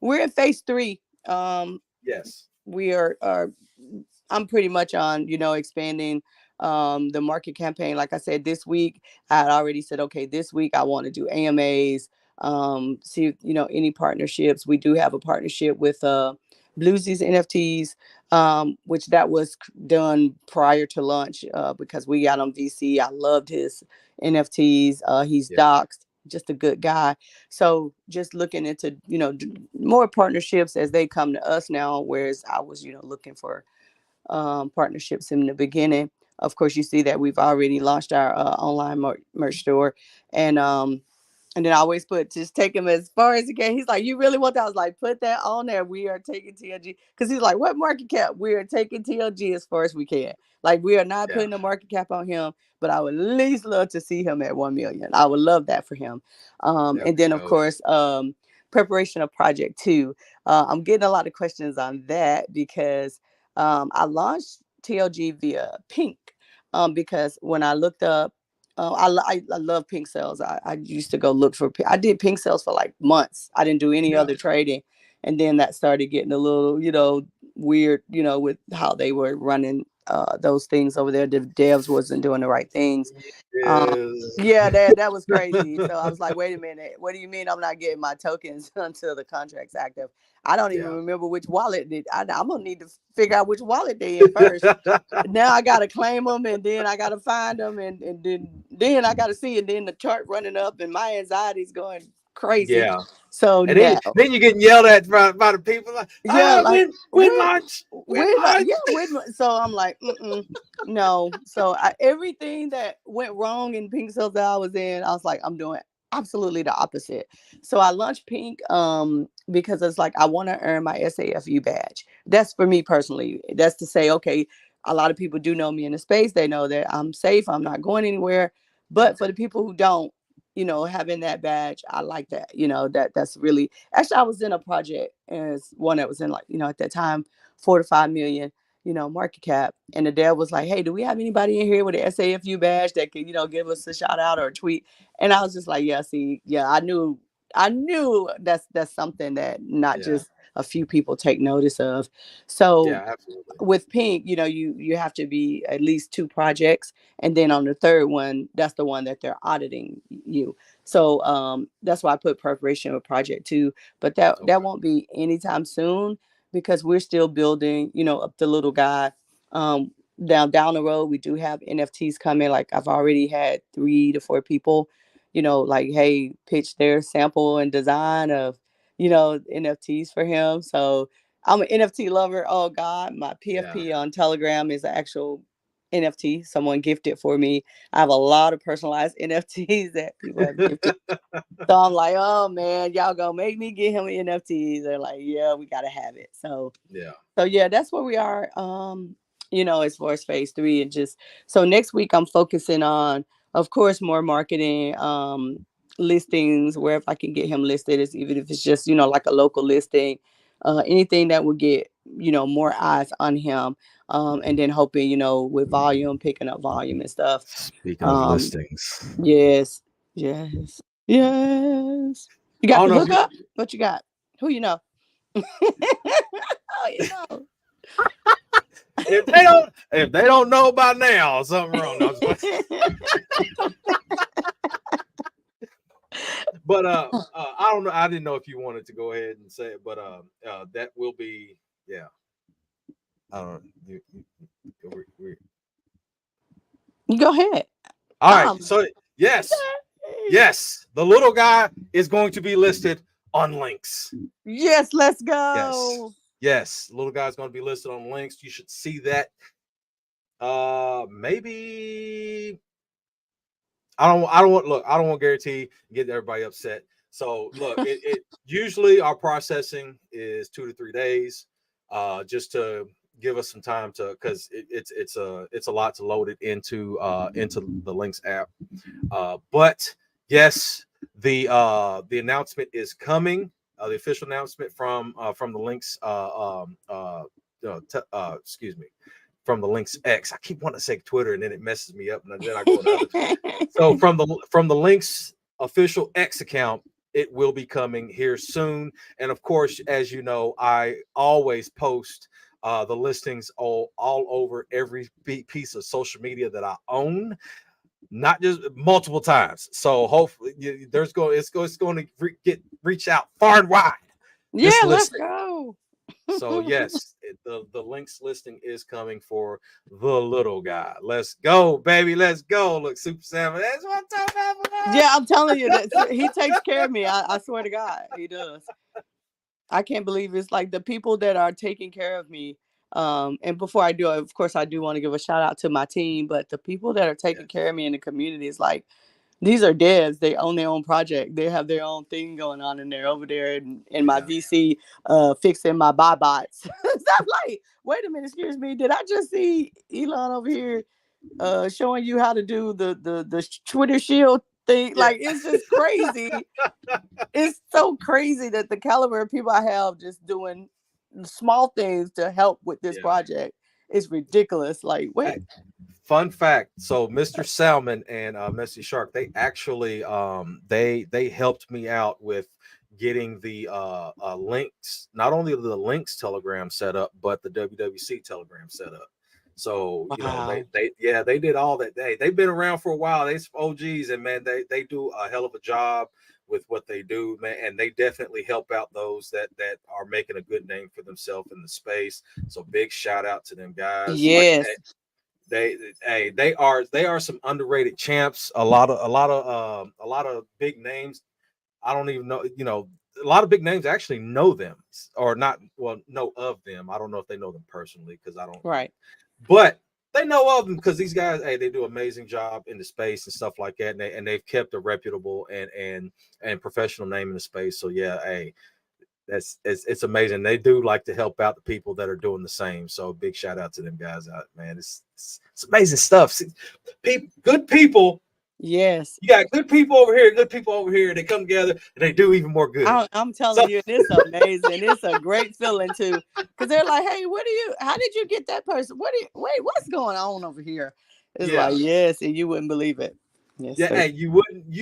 we're in phase 3. Yes, we are. I'm pretty much on, expanding the market campaign. Like I said, this week I had already said, okay, this week I want to do AMAs, see, any partnerships. We do have a partnership with Bluesies NFTs, which that was done prior to launch, because we got on VC. I loved his NFTs. He's Yeah. doxed, just a good guy. So just looking into, more partnerships as they come to us now, whereas I was, looking for partnerships in the beginning. Of course, you see that we've already launched our online merch store, and then I always just take him as far as he can. He's like, you really want that? I was like, put that on there. We are taking TLG. Because he's like, what market cap? We are taking TLG as far as we can. Like, we are not putting a market cap on him, but I would at least love to see him at 1 million. I would love that for him. And then, of course, preparation of project 2. I'm getting a lot of questions on that because I launched TLG via Pink, because when I looked up, I love pink sales. I used to go look for. I did pink sales for like months. I didn't do any other trading, and then that started getting a little, weird, with how they were running those things over there. The devs wasn't doing the right things. Yeah, that was crazy. So I was like, wait a minute, what do you mean I'm not getting my tokens until the contract's active? I don't even remember which wallet I'm gonna need to figure out which wallet they in first. Now I gotta claim them, and then I gotta find them, and then I gotta see, and then the chart running up, and my anxiety's going crazy. Yeah. So And now, then you're getting yelled at by the people. Like, like win lunch. So I'm like, no. So everything that went wrong in pink sales that I was in, I was like, I'm doing absolutely the opposite. So I launched Pink because it's like I want to earn my SAFU badge. That's for me personally. That's to say, okay, a lot of people do know me in the space. They know that I'm safe. I'm not going anywhere. But for the people who don't, having that badge, I like that. That's really, actually, I was in a project as one that was in, like, at that time, 4 to 5 million, market cap. And the dev was like, hey, do we have anybody in here with an SAFU badge that can, give us a shout out or a tweet? And I was just like, I knew that's something that not just a few people take notice of. So absolutely. with Pink, you have to be at least 2 projects, and then on the third one, that's the one that they're auditing you. So that's why I put preparation of project 2, but that won't be anytime soon, because we're still building, up the little guy. Down the road, we do have NFTs coming. Like, I've already had 3 to 4 people, like, hey, pitch their sample and design of, NFTs for him. So I'm an NFT lover. Oh God, my PFP on Telegram is an actual NFT. Someone gifted for me. I have a lot of personalized NFTs that people have gifted. So I'm like, oh man, y'all gonna make me get him NFTs. They're like, yeah, we gotta have it. So that's where we are. As far as phase 3, and just so next week I'm focusing on, of course, more marketing, listings, wherever I can get him listed, is even if it's just, like a local listing, anything that will get, more eyes on him. And then hoping, with volume, picking up volume and stuff. Speaking of listings. Yes. You got the hookup? What you got? Who you know? Oh, you know. If they don't know by now, something wrong. But I don't know. I didn't know if you wanted to go ahead and say it, but that will be, You go ahead. All right. So yes, the little guy is going to be listed on Lynx. Yes, let's go. Yes, little guy's going to be listed on Lynx. You should see that. Maybe I don't want to guarantee and get everybody upset. So look, it usually our processing is 2 to 3 days, just to give us some time to, because it's a lot to load it into the Lynx app. But yes, the announcement is coming. The official announcement from the Lynx from the Lynx X. I keep wanting to say Twitter, and then it messes me up, and then I go to other. So from the Lynx official X account, it will be coming here soon. And of course, as you know, I always post The listings all over every piece of social media that I own, not just multiple times. So hopefully it's going to reach out far and wide. Yeah, This let's listing. go. So yes, the Lynx listing is coming for the little guy. Let's go, baby. Let's go. Look, Super Salmon. That's what I'm talking about. Yeah, I'm telling you that he takes care of me. I swear to God, he does. I can't believe it's like the people that are taking care of me. And before I do, of course, I do want to give a shout out to my team, but the people that are taking care of me in the community is like, these are devs. They own their own project. They have their own thing going on, and they're over there in my VC fixing my buy bots. So I'm like, wait a minute, excuse me. Did I just see Elon over here showing you how to do the Twitter shield thing? Yeah. Like, it's just crazy. It's so crazy that the caliber of people I have just doing small things to help with this project is ridiculous. Like, wait. Hey, fun fact. So Mr. Salmon and Messy Shark, they actually they helped me out with getting the links, not only the links Telegram set up, but the WWC Telegram set up. So you know Wow. they did all that. They've been around for a while. They're OGs, and man, they do a hell of a job with what they do, man, and they definitely help out those that are making a good name for themselves in the space. So big shout out to them guys. Like Yes. they are some underrated champs. A lot of big names. I don't even know, a lot of big names actually know them or not, well, know of them. I don't know if they know them personally because I don't, Right. but they know of them because these guys, hey, they do an amazing job in the space and stuff like that, and they've kept a reputable and professional name in the space. So yeah, hey, it's amazing. They do like to help out the people that are doing the same. So big shout out to them guys out, man. It's amazing stuff. See, good people. Yes. You got good people over here, good people over here. They come together and they do even more good. I'm telling So you, it's amazing. It's a great feeling too, because they're like, "Hey, how did you get that person? Wait, what's going on over here?" It's like, yes, and you wouldn't believe it. Yes, yeah, sir. hey, you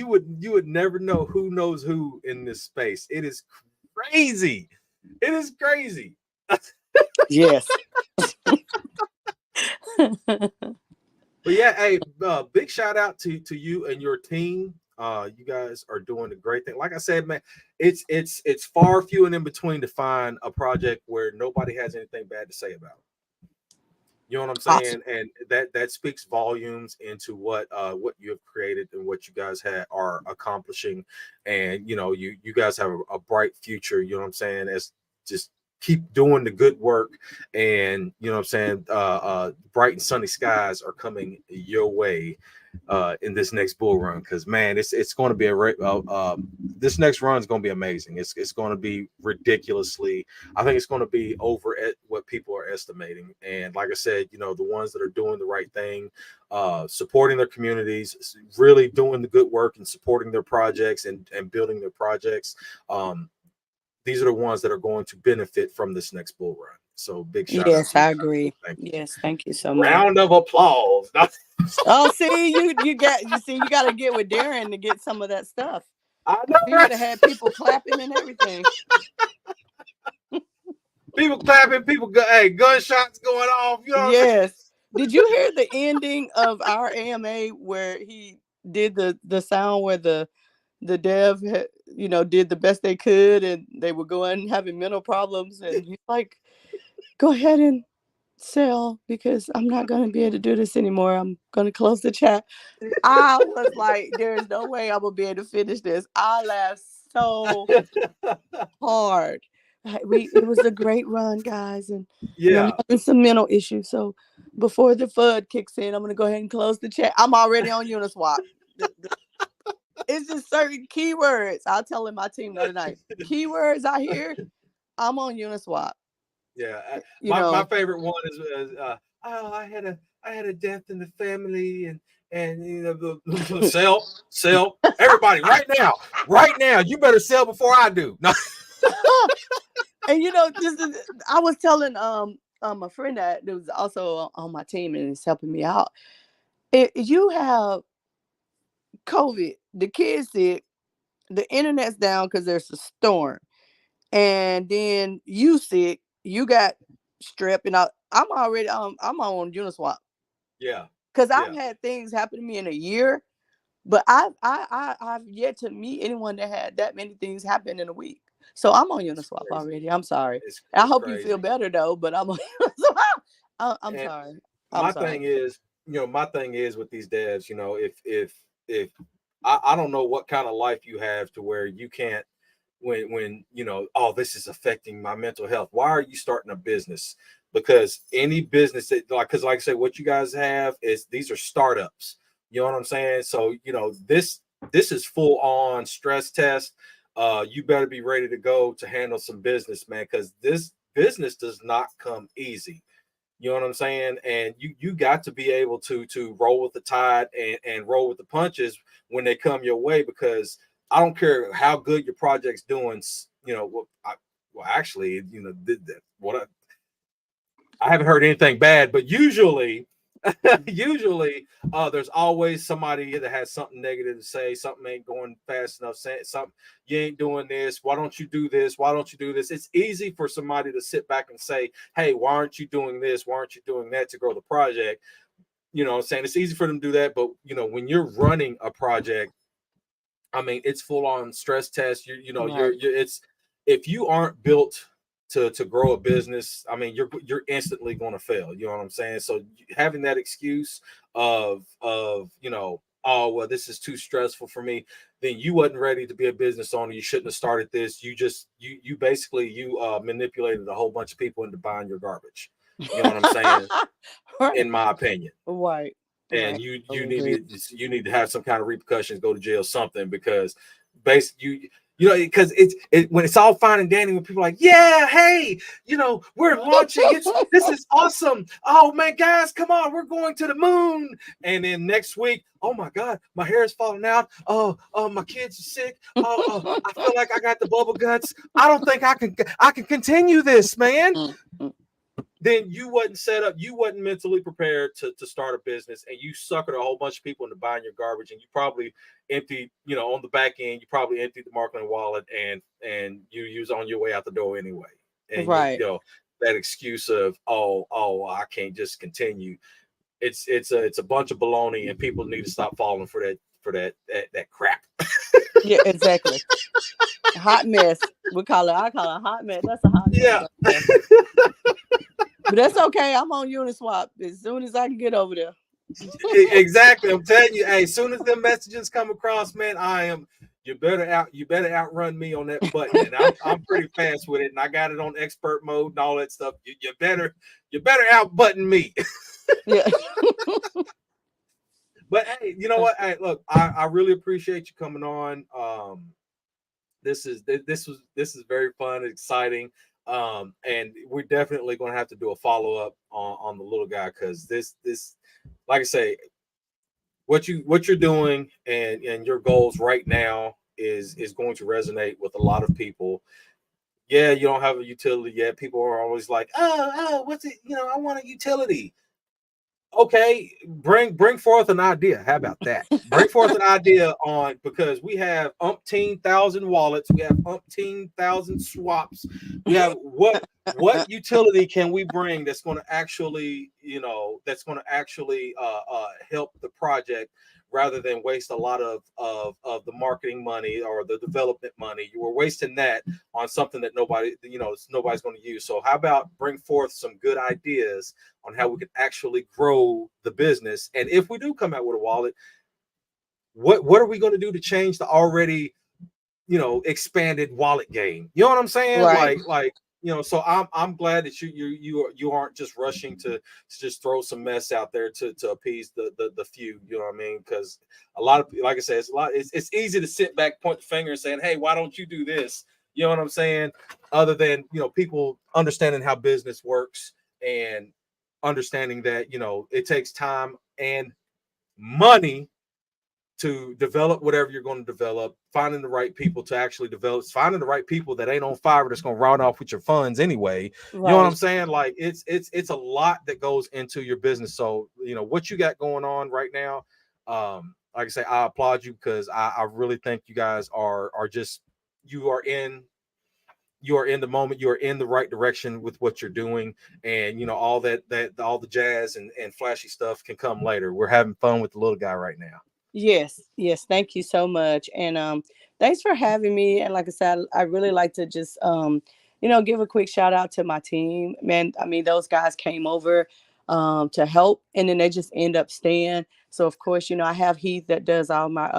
would never know who knows who in this space. It is crazy. It is crazy. Yes. But yeah, hey, big shout out to you and your team. You guys are doing a great thing. Like I said, man, it's far few and in between to find a project where nobody has anything bad to say about it. You know what I'm saying? And that speaks volumes into what you have created and what you guys are accomplishing. And you guys have a bright future. You know what I'm saying? As just keep doing the good work, and you know what I'm saying. Bright and sunny skies are coming your way in this next bull run, because man, it's going to be this next run is going to be amazing. It's going to be ridiculously. I think it's going to be over at what people are estimating. And like I said, the ones that are doing the right thing, supporting their communities, really doing the good work and supporting their projects and building their projects. These are the ones that are going to benefit from this next bull run. So big shout out. Yes, to you I guys. agree. Thank you. Yes, thank you so much. Round of applause. Oh, see, you got you got to get with Darren to get some of that stuff. I know, He would have had people clapping and everything. People clapping, gunshots going off. You know what I'm saying? Yes. Did you hear the ending of our AMA where he did the sound where the dev did the best they could, and they were going having mental problems, and he's like, go ahead and sell, because I'm not going to be able to do this anymore. I'm going to close the chat. I was like, there's no way I'm going to be able to finish this. I laughed so hard. It was a great run, guys, and I'm having some mental issues. So before the FUD kicks in, I'm going to go ahead and close the chat. I'm already on Uniswap. It's just certain keywords. I'll tell my team the other night. Keywords I hear, I'm on Uniswap. Yeah, my favorite one is I had a death in the family, and sell everybody right now. You better sell before I do. No. And I was telling a friend that was also on my team and is helping me out. If you have COVID, the kids sick, the internet's down because there's a storm, and then you sick, you got strip, and I'm already I'm on Uniswap. Yeah. Because I've Yeah. had things happen to me in a year, but I've yet to meet anyone that had that many things happen in a week. So I'm on Uniswap already. I'm sorry. I It's hope you feel crazy. better though, but I'm on Uniswap. I'm And sorry. I'm my sorry. thing is, my thing is with these devs, if I don't know what kind of life you have to where you can't when oh, this is affecting my mental health. Why are you starting a business? Because any business that because like I said, what you guys have is these are startups. You know what I'm saying? So this is full on stress test. You better be ready to go to handle some business, man, because this business does not come easy. You know what I'm saying? And you got to be able to roll with the tide and roll with the punches when they come your way, because I don't care how good your project's doing. Actually, what I haven't heard anything bad, but usually, usually, there's always somebody that has something negative to say. Something ain't going fast enough. Saying something, you ain't doing this. Why don't you do this? Why don't you do this? It's easy for somebody to sit back and say, "Hey, why aren't you doing this? Why aren't you doing that to grow the project?" You know what I'm saying? It's easy for them to do that, but when you're running a project, I mean, it's full on stress test. Right. It's if you aren't built to grow a business, I mean, you're instantly going to fail. You know what I'm saying? So having that excuse of oh well, this is too stressful for me, then you wasn't ready to be a business owner. You shouldn't have started this. You basically manipulated a whole bunch of people into buying your garbage. You know what I'm saying? Right. In my opinion. Right. And Right. you need to have some kind of repercussions, go to jail, something, because basically because when it's all fine and dandy when people are like, yeah, hey, we're launching, this is awesome, oh man, guys, come on, we're going to the moon, and then next week, oh my god, my hair is falling out, oh my kids are sick, I feel like I got the bubble guts, I don't think I can continue this, man. Then you wasn't set up, you wasn't mentally prepared to start a business, and you suckered a whole bunch of people into buying your garbage, and you probably emptied, on the back end, you probably emptied the marketing wallet, and you was on your way out the door anyway. And Right. that excuse of I can't just continue. It's a bunch of baloney, and people need to stop falling for that crap. Yeah, exactly. Hot mess. I call it a hot mess. That's a hot mess Yeah. right there. But that's okay. I'm on Uniswap as soon as I can get over there. Exactly. I'm telling you, hey, as soon as them messages come across, man, you better outrun me on that button. And I'm pretty fast with it, and I got it on expert mode and all that stuff. You better out button me. Yeah. But hey, you know what? Hey, look, I really appreciate you coming on. This is very fun, exciting. And we're definitely going to have to do a follow up on the little guy, because this like I say, what you're doing and your goals right now is going to resonate with a lot of people. Yeah, you don't have a utility yet. People are always like, oh, what's it? I want a utility. Okay, bring forth an idea. How about that? Bring forth an idea because we have umpteen thousand wallets, we have umpteen thousand swaps. We have what utility can we bring that's going to actually help the project, rather than waste a lot of the marketing money or the development money. You were wasting that on something that nobody's going to use. So how about bring forth some good ideas on how we can actually grow the business? And if we do come out with a wallet, what are we going to do to change the already expanded wallet game? You know what I'm saying? Right. So I'm glad that you aren't just rushing to just throw some mess out there to appease the few. You know what I mean? Because a lot of, like I said, it's easy to sit back, point the finger, and saying, hey, why don't you do this? You know what I'm saying? Other than people understanding how business works and understanding that it takes time and money to develop whatever you're going to develop, finding the right people to actually develop, finding the right people that ain't on fire that's going to run off with your funds anyway. You know what I'm Right. saying? Like it's a lot that goes into your business. So what you got going on right now. Like I say, I applaud you, because I really think you guys are just, you are in you are in the moment, you are in the right direction with what you're doing, and all all the jazz and flashy stuff can come later. We're having fun with the little guy right now. Yes, yes. Thank you so much. And thanks for having me. And like I said, I really like to just give a quick shout out to my team. Man, I mean, those guys came over to help, and then they just end up staying. So of course, I have Heath that does all my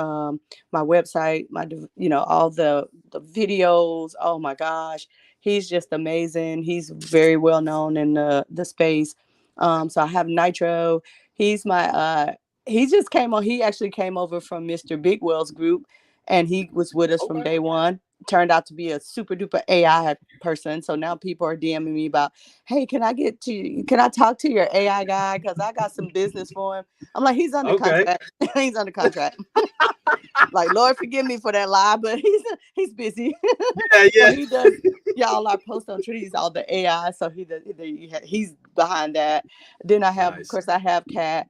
website, all the videos. Oh my gosh. He's just amazing. He's very well known in the space. So I have Nitro. He's my he just came on. He actually came over from Mr. Bigwell's group, and he was with us from Okay. day one. Turned out to be a super duper AI person. So now people are DMing me about, hey, can I talk to your AI guy? Because I got some business for him. I'm like, he's under Okay. contract. He's under contract. Like, Lord forgive me for that lie, but he's busy. Yeah, So yeah. he does, all our posts on Twitter. He's all the AI. So he's behind that. Then I have, of Nice. course, I have Kat.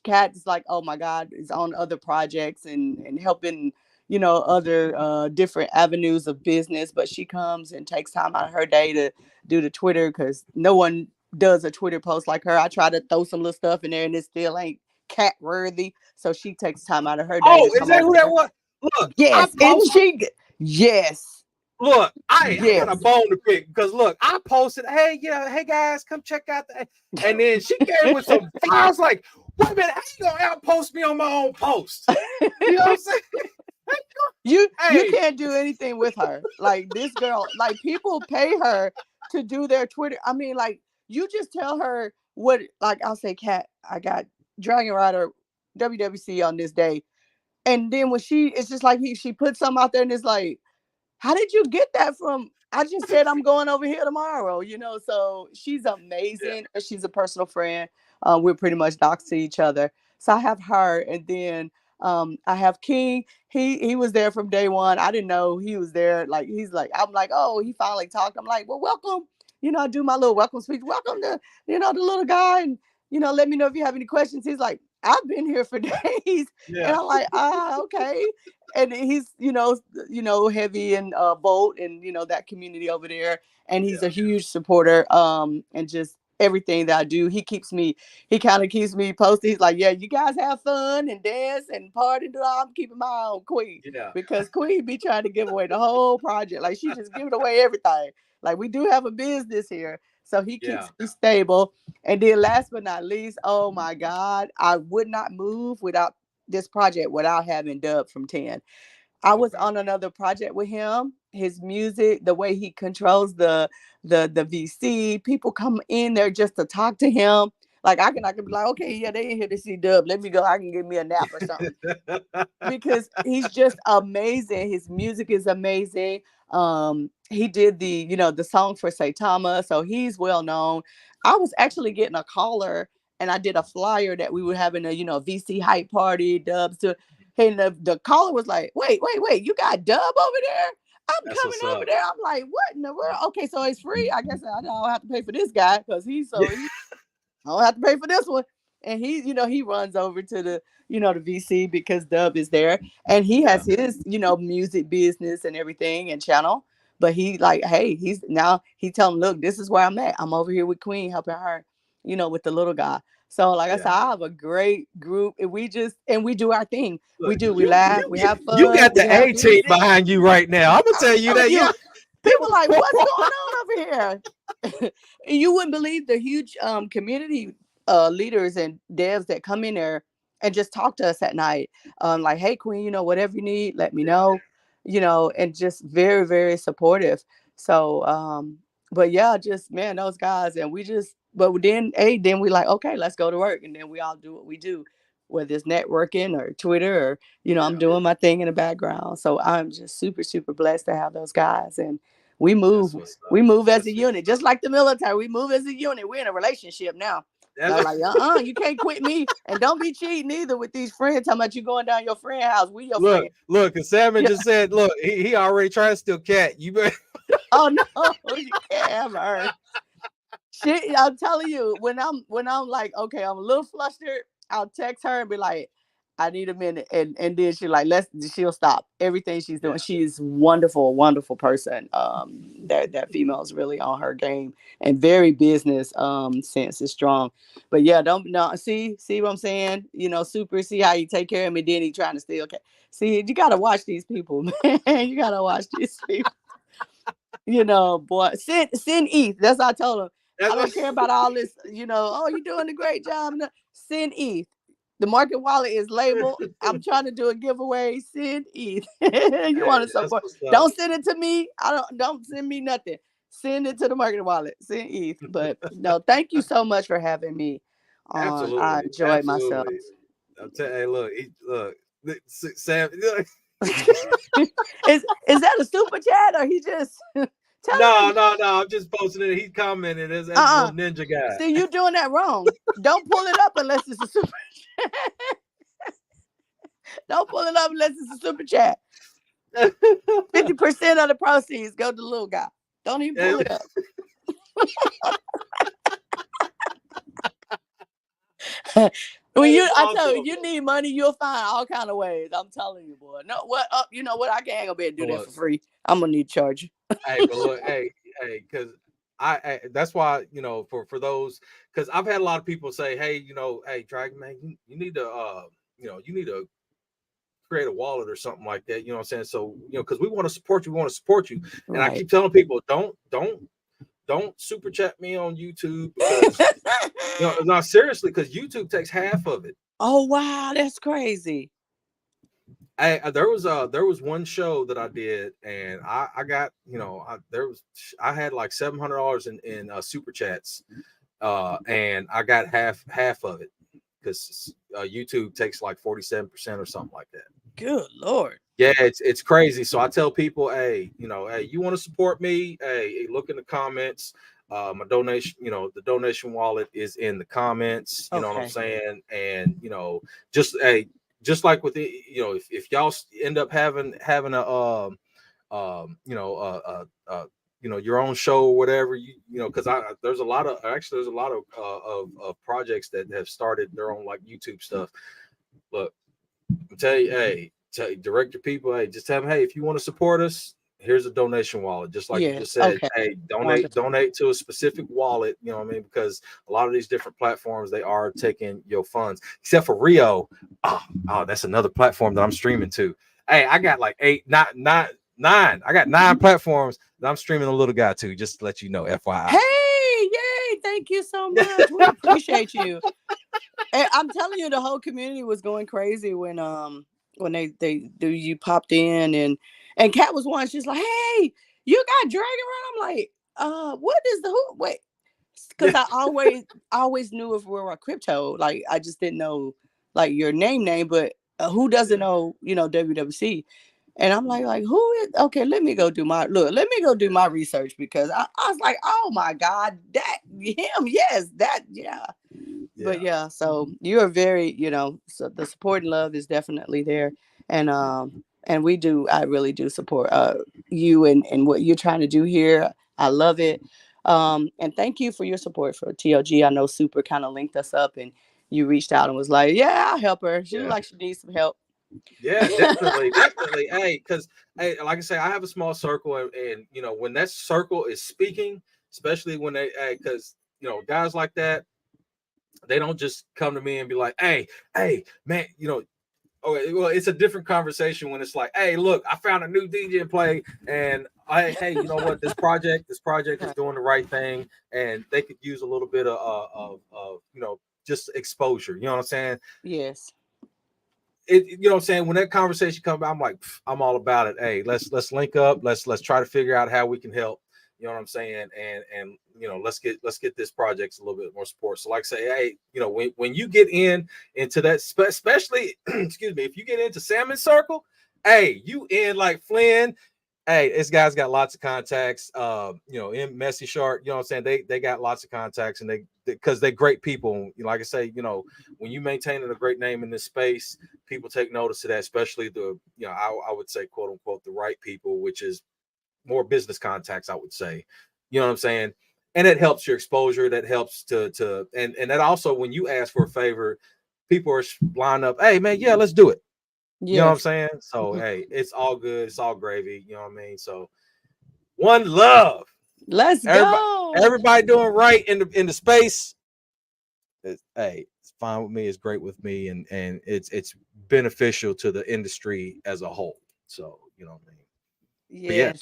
Kat is like, oh my God, is on other projects and helping, other different avenues of business. But she comes and takes time out of her day to do the Twitter, because no one does a Twitter post like her. I try to throw some little stuff in there, and it still ain't cat worthy. So she takes time out of her day to Oh, is come that over who that there. was? Look, I Yes, and posted. yes, Look, I got a yes. bone to pick because look, I posted, hey, hey guys, come check out the, and then she came with some files like, wait a minute, how you gonna outpost me on my own post? You know what I'm saying? You Hey, can't do anything with her. Like, this girl, like, people pay her to do their Twitter. I mean, like, you just tell her what, like, I'll say, Kat, I got Dragon Rider WWC on this day. And then when it's just like she put something out there, and it's like, how did you get that from? I just said I'm going over here tomorrow, So she's yeah, amazing. And she's a personal friend. We're pretty much docs to each other. So I have her, and then I have King. He was there from day one. I didn't know he was there. Like, he's like, I'm like, oh, he finally talked. I'm like, well, welcome. I do my little welcome speech. Welcome to the little guy, and let me know if you have any questions. He's like, I've been here for days, and yeah, I'm like, okay. And he's heavy in Bolt and that community over there, and he's a yeah, huge supporter, and just everything that I do, he kind of keeps me posted. He's like, yeah, you guys have fun and dance and party. I'm keeping my eye on Queen, yeah, because Queen be trying to give away the whole project. Like, she just giving away everything. Like, we do have a business here, so he yeah. keeps me stable. And then last but not least, oh my God, I would not move without this project without having Dub from 10. I was Okay. on another project with him. His music, the way he controls the VC, people come in there just to talk to him. Like, I can be like, okay, yeah, they in here to see Dub. Let me go. I can give me a nap or something, because he's just amazing. His music is amazing. He did the song for Saitama, so he's well known. I was actually getting a caller, and I did a flyer that we were having a VC hype party, Dubs to. And the caller was like, wait, you got Dub over there? I'm That's coming what's over up. there. I'm like, what in the world? Okay, so it's free. I guess I don't have to pay for this guy, because Yeah, I don't have to pay for this one. And he runs over to the VC, because Dub is there, and he yeah, has his, music business and everything and channel. But he like, hey, he tell him, look, this is where I'm at. I'm over here with Queen, helping her, with the little guy. So like I said, yeah. I have a great group, and we do our thing. Look, We laugh, we have you fun, got we the have A team music. behind you right now. I'm gonna I'm tell you telling that. you, Yeah. people like, what's going on over here? And you wouldn't believe the huge community leaders and devs that come in there and just talk to us at night. Like, hey, Queen, whatever you need, let me Yeah, know. And just very, very supportive. So, but yeah, just, man, those guys, and but then we like, okay, let's go to work, and then we all do what we do, whether it's networking or Twitter, or I'm yeah. doing my thing in the background. So I'm just super, super blessed to have those guys, and we move That's what's we up. move as That's a unit, just like the military. We move as a unit. We're in a relationship now. They're that's like, you can't quit me, and don't be cheating either with these friends. Talking about you going down your friend house. We your look, friend. look. And Salmon Yeah. just said, look, he already trying to steal cat. You better. Oh no, you can't have her. Shit, I'm telling you, when I'm like, okay, I'm a little flustered, I'll text her and be like, I need a minute. And then she'll stop everything she's doing. Yeah. She's wonderful, wonderful person. That female is really on her game and very business sense is strong. But yeah, don't no see what I'm saying? Super see how you take care of me, then he trying to steal. Okay. See, you gotta watch these people, man. You gotta watch these people. Boy, send ETH. That's what I told him. I don't care about all this, oh, you're doing a great job. No, send ETH. The market wallet is labeled. I'm trying to do a giveaway. Send ETH. You want to support. Don't send it to me. Don't send me nothing. Send it to the market wallet. Send ETH. But no, thank you so much for having me on. Absolutely. I enjoyed myself. Hey, look, Sam. Is that a super chat or he just No, I'm just posting it. He's commenting as a little ninja guy. See, you doing that wrong. Don't pull it up unless it's a super chat. Don't pull it up unless it's a super chat. 50% of the proceeds go to the little guy. Don't even pull it up. I tell you need money, you'll find all kind of ways. I'm telling you, boy. No, what up? You know what? I can't go be able to do that for free. I'm gonna need to charge you. Hey, but look, hey, because I that's why for those, because I've had a lot of people say, hey, hey, Dragon Man, you need to you need to create a wallet or something like that. You know what I'm saying? So because we want to support you, and I keep telling people, don't super chat me on YouTube because no, seriously, because YouTube takes half of it. Oh wow, that's crazy. There was one show that I did, and I got I had like $700 in super chats, and I got half of it because YouTube takes like 47% or something like that. Good Lord. Yeah, it's crazy. So I tell people, hey, hey, you want to support me? Hey, look in the comments. My donation, the donation wallet is in the comments. You know what I'm saying? And just like with the, if y'all end up having a your own show or whatever, because there's a lot of projects that have started their own like YouTube stuff. Look, I tell you, hey, direct your people, hey, just tell them, hey, if you want to support us, here's a donation wallet, just like you just said. Hey, donate to a specific wallet, you know what I mean? Because a lot of these different platforms, they are taking your funds, except for Rio. Oh, that's another platform that I'm streaming to. Hey, I got like nine. I got 9 platforms that I'm streaming a little guy to, just to let you know, FYI. Hey, yay, thank you so much. We appreciate you. And I'm telling you, the whole community was going crazy when you popped in, and Kat was one. She's like, "Hey, you got Dragon Run?" I'm like, what is the who? Wait, because I always knew if we were on crypto. Like I just didn't know like your name, but who doesn't know WWC? And I'm like who is? Okay, let me go do my research because I was like, oh my God, that him, yes, that yeah. But yeah, so you are very, so the support and love is definitely there. And I really do support you and what you're trying to do here. I love it. And thank you for your support for TLG. I know Super kind of linked us up and you reached out and was like, yeah, I'll help her. She looks like she needs some help. Yeah, definitely. Hey, because hey, like I say, I have a small circle, and when that circle is speaking, especially when because guys like that, they don't just come to me and be like, hey, man, okay, well, it's a different conversation when it's like, hey, look, I found a new DJ play, and hey, you know what, this project is doing the right thing, and they could use a little bit of just exposure. You know what I'm saying? Yes. You know what I'm saying? When that conversation comes, I'm like, I'm all about it. Hey, let's link up. Let's try to figure out how we can help. You know what I'm saying? And let's get this project a little bit more support. So like I say, hey, when you get into that, especially excuse me, if you get into Salmon Circle, hey, you in like Flynn. Hey, this guy's got lots of contacts. In Messy Shark, you know what I'm saying? They got lots of contacts, and because they're great people. Like I say, when you maintaining a great name in this space, people take notice of that, especially I would say, quote unquote, the right people, which is more business contacts, I would say. You know what I'm saying? And it helps your exposure. That helps to and that also, when you ask for a favor, people are lined up. Hey man, yeah, let's do it. Yes. You know what I'm saying? So hey, it's all good. It's all gravy. You know what I mean? So one love. Let's go. Everybody doing right in the space. Hey, it's fine with me. It's great with me, and it's beneficial to the industry as a whole. So you know what I mean? Yes. But yeah,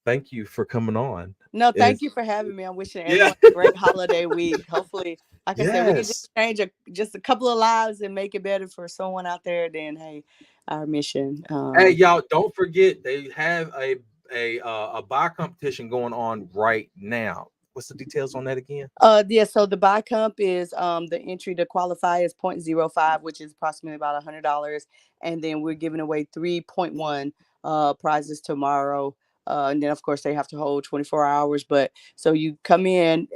thank you for coming on. No, thank you for having me. I'm wishing everyone a great holiday week. Hopefully, like I said, we can just change just a couple of lives and make it better for someone out there. Then, hey, our mission. Hey, y'all, don't forget they have a buy competition going on right now. What's the details on that again? Yeah, so the buy comp is the entry to qualify is 0.05, which is approximately about $100, and then we're giving away 3.1 prizes tomorrow. And then of course they have to hold 24 hours. But so you come in,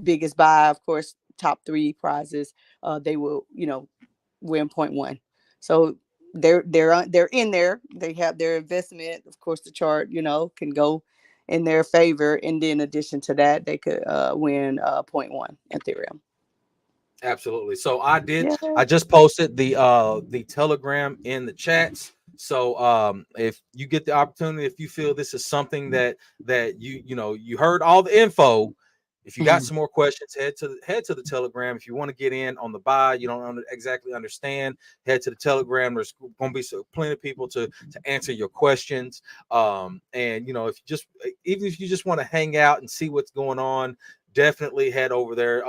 biggest buy, of course, top 3 prizes, they will, win 0.1. So they're in there. They have their investment. Of course, the chart, can go in their favor, and then in addition to that, they could win 0.1 Ethereum. Absolutely. So I just posted the Telegram in the chats. So if you get the opportunity, if you feel this is something that you heard all the info, if you got some more questions, head to the Telegram. If you want to get in on the buy, you don't exactly understand, head to the Telegram. There's going to be plenty of people to answer your questions. And if you just want to hang out and see what's going on, definitely head over there.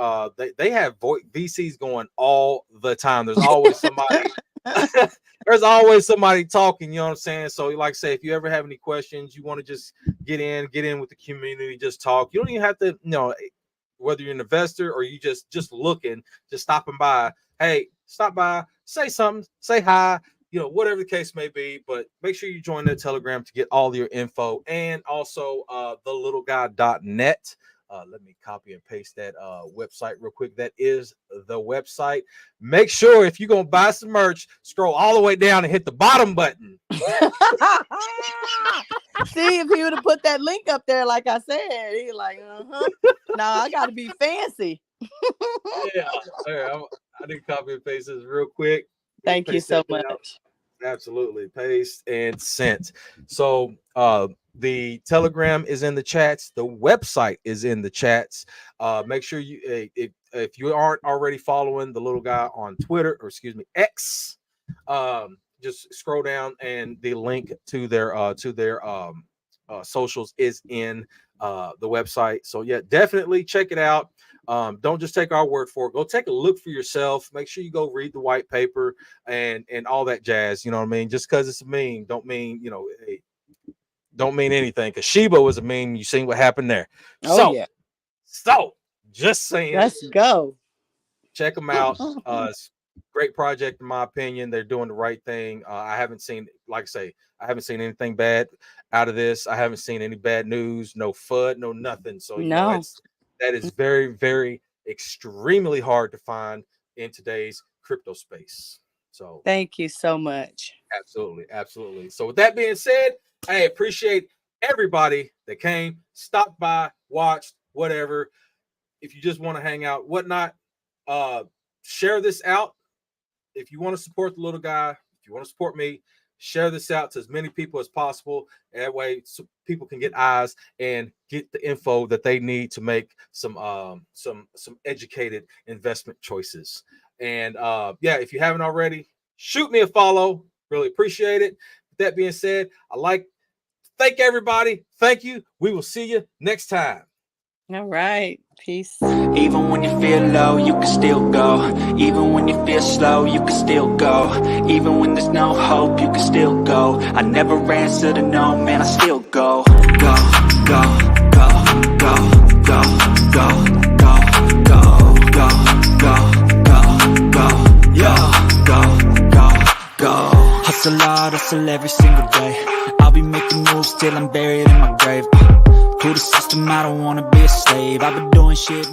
They have VCs going all the time. There's always somebody. There's always somebody talking, you know what I'm saying? So like I say, if you ever have any questions, you want to just get in with the community, just talk. You don't even have to, whether you're an investor or you just looking, just stopping by. Hey, stop by, say something, say hi, whatever the case may be. But make sure you join the Telegram to get all your info, and also thelittleguy.net. Let me copy and paste that website real quick. That is the website. Make sure if you're going to buy some merch, scroll all the way down and hit the bottom button. See, if he would have put that link up there, like I said, he's like, No, I got to be fancy. Yeah. I did copy and paste this real quick. Thank you so much. Absolutely. Paste and sent. So, the Telegram is in the chats. The website is in the chats. Make sure you, if you aren't already following the little guy on Twitter, or excuse me, X, just scroll down and the link to their socials is in the website. So yeah, definitely check it out. Don't just take our word for it. Go take a look for yourself. Make sure you go read the white paper and all that jazz. You know what I mean? Just because it's a meme don't mean, don't mean anything, because Sheba was a meme. You seen what happened there. So just saying, let's go. Check them out. Great project in my opinion. They're doing the right thing. I haven't seen, like I say, I haven't seen anything bad out of this. I haven't seen any bad news, no FUD, no nothing. So that is very, very extremely hard to find in today's crypto space. So thank you so much. Absolutely. So with that being said, I appreciate everybody that came, stopped by, watched, whatever. If you just want to hang out, whatnot, share this out. If you want to support the little guy, if you want to support me, share this out to as many people as possible. That way, so people can get eyes and get the info that they need to make some educated investment choices. And if you haven't already, shoot me a follow. Really appreciate it. With that being said, thank everybody. Thank you. We will see you next time. All right. Peace. Even when you feel low, you can still go. Even when you feel slow, you can still go. Even when there's no hope, you can still go. I never answer to no, man, I still go. Go, go, go, go, go, go, go, go, go, go, go, go. Hustle hard, hustle every single day. I'll be making moves till I'm buried in my grave. To the system, I don't wanna be a slave. I've been doing shit.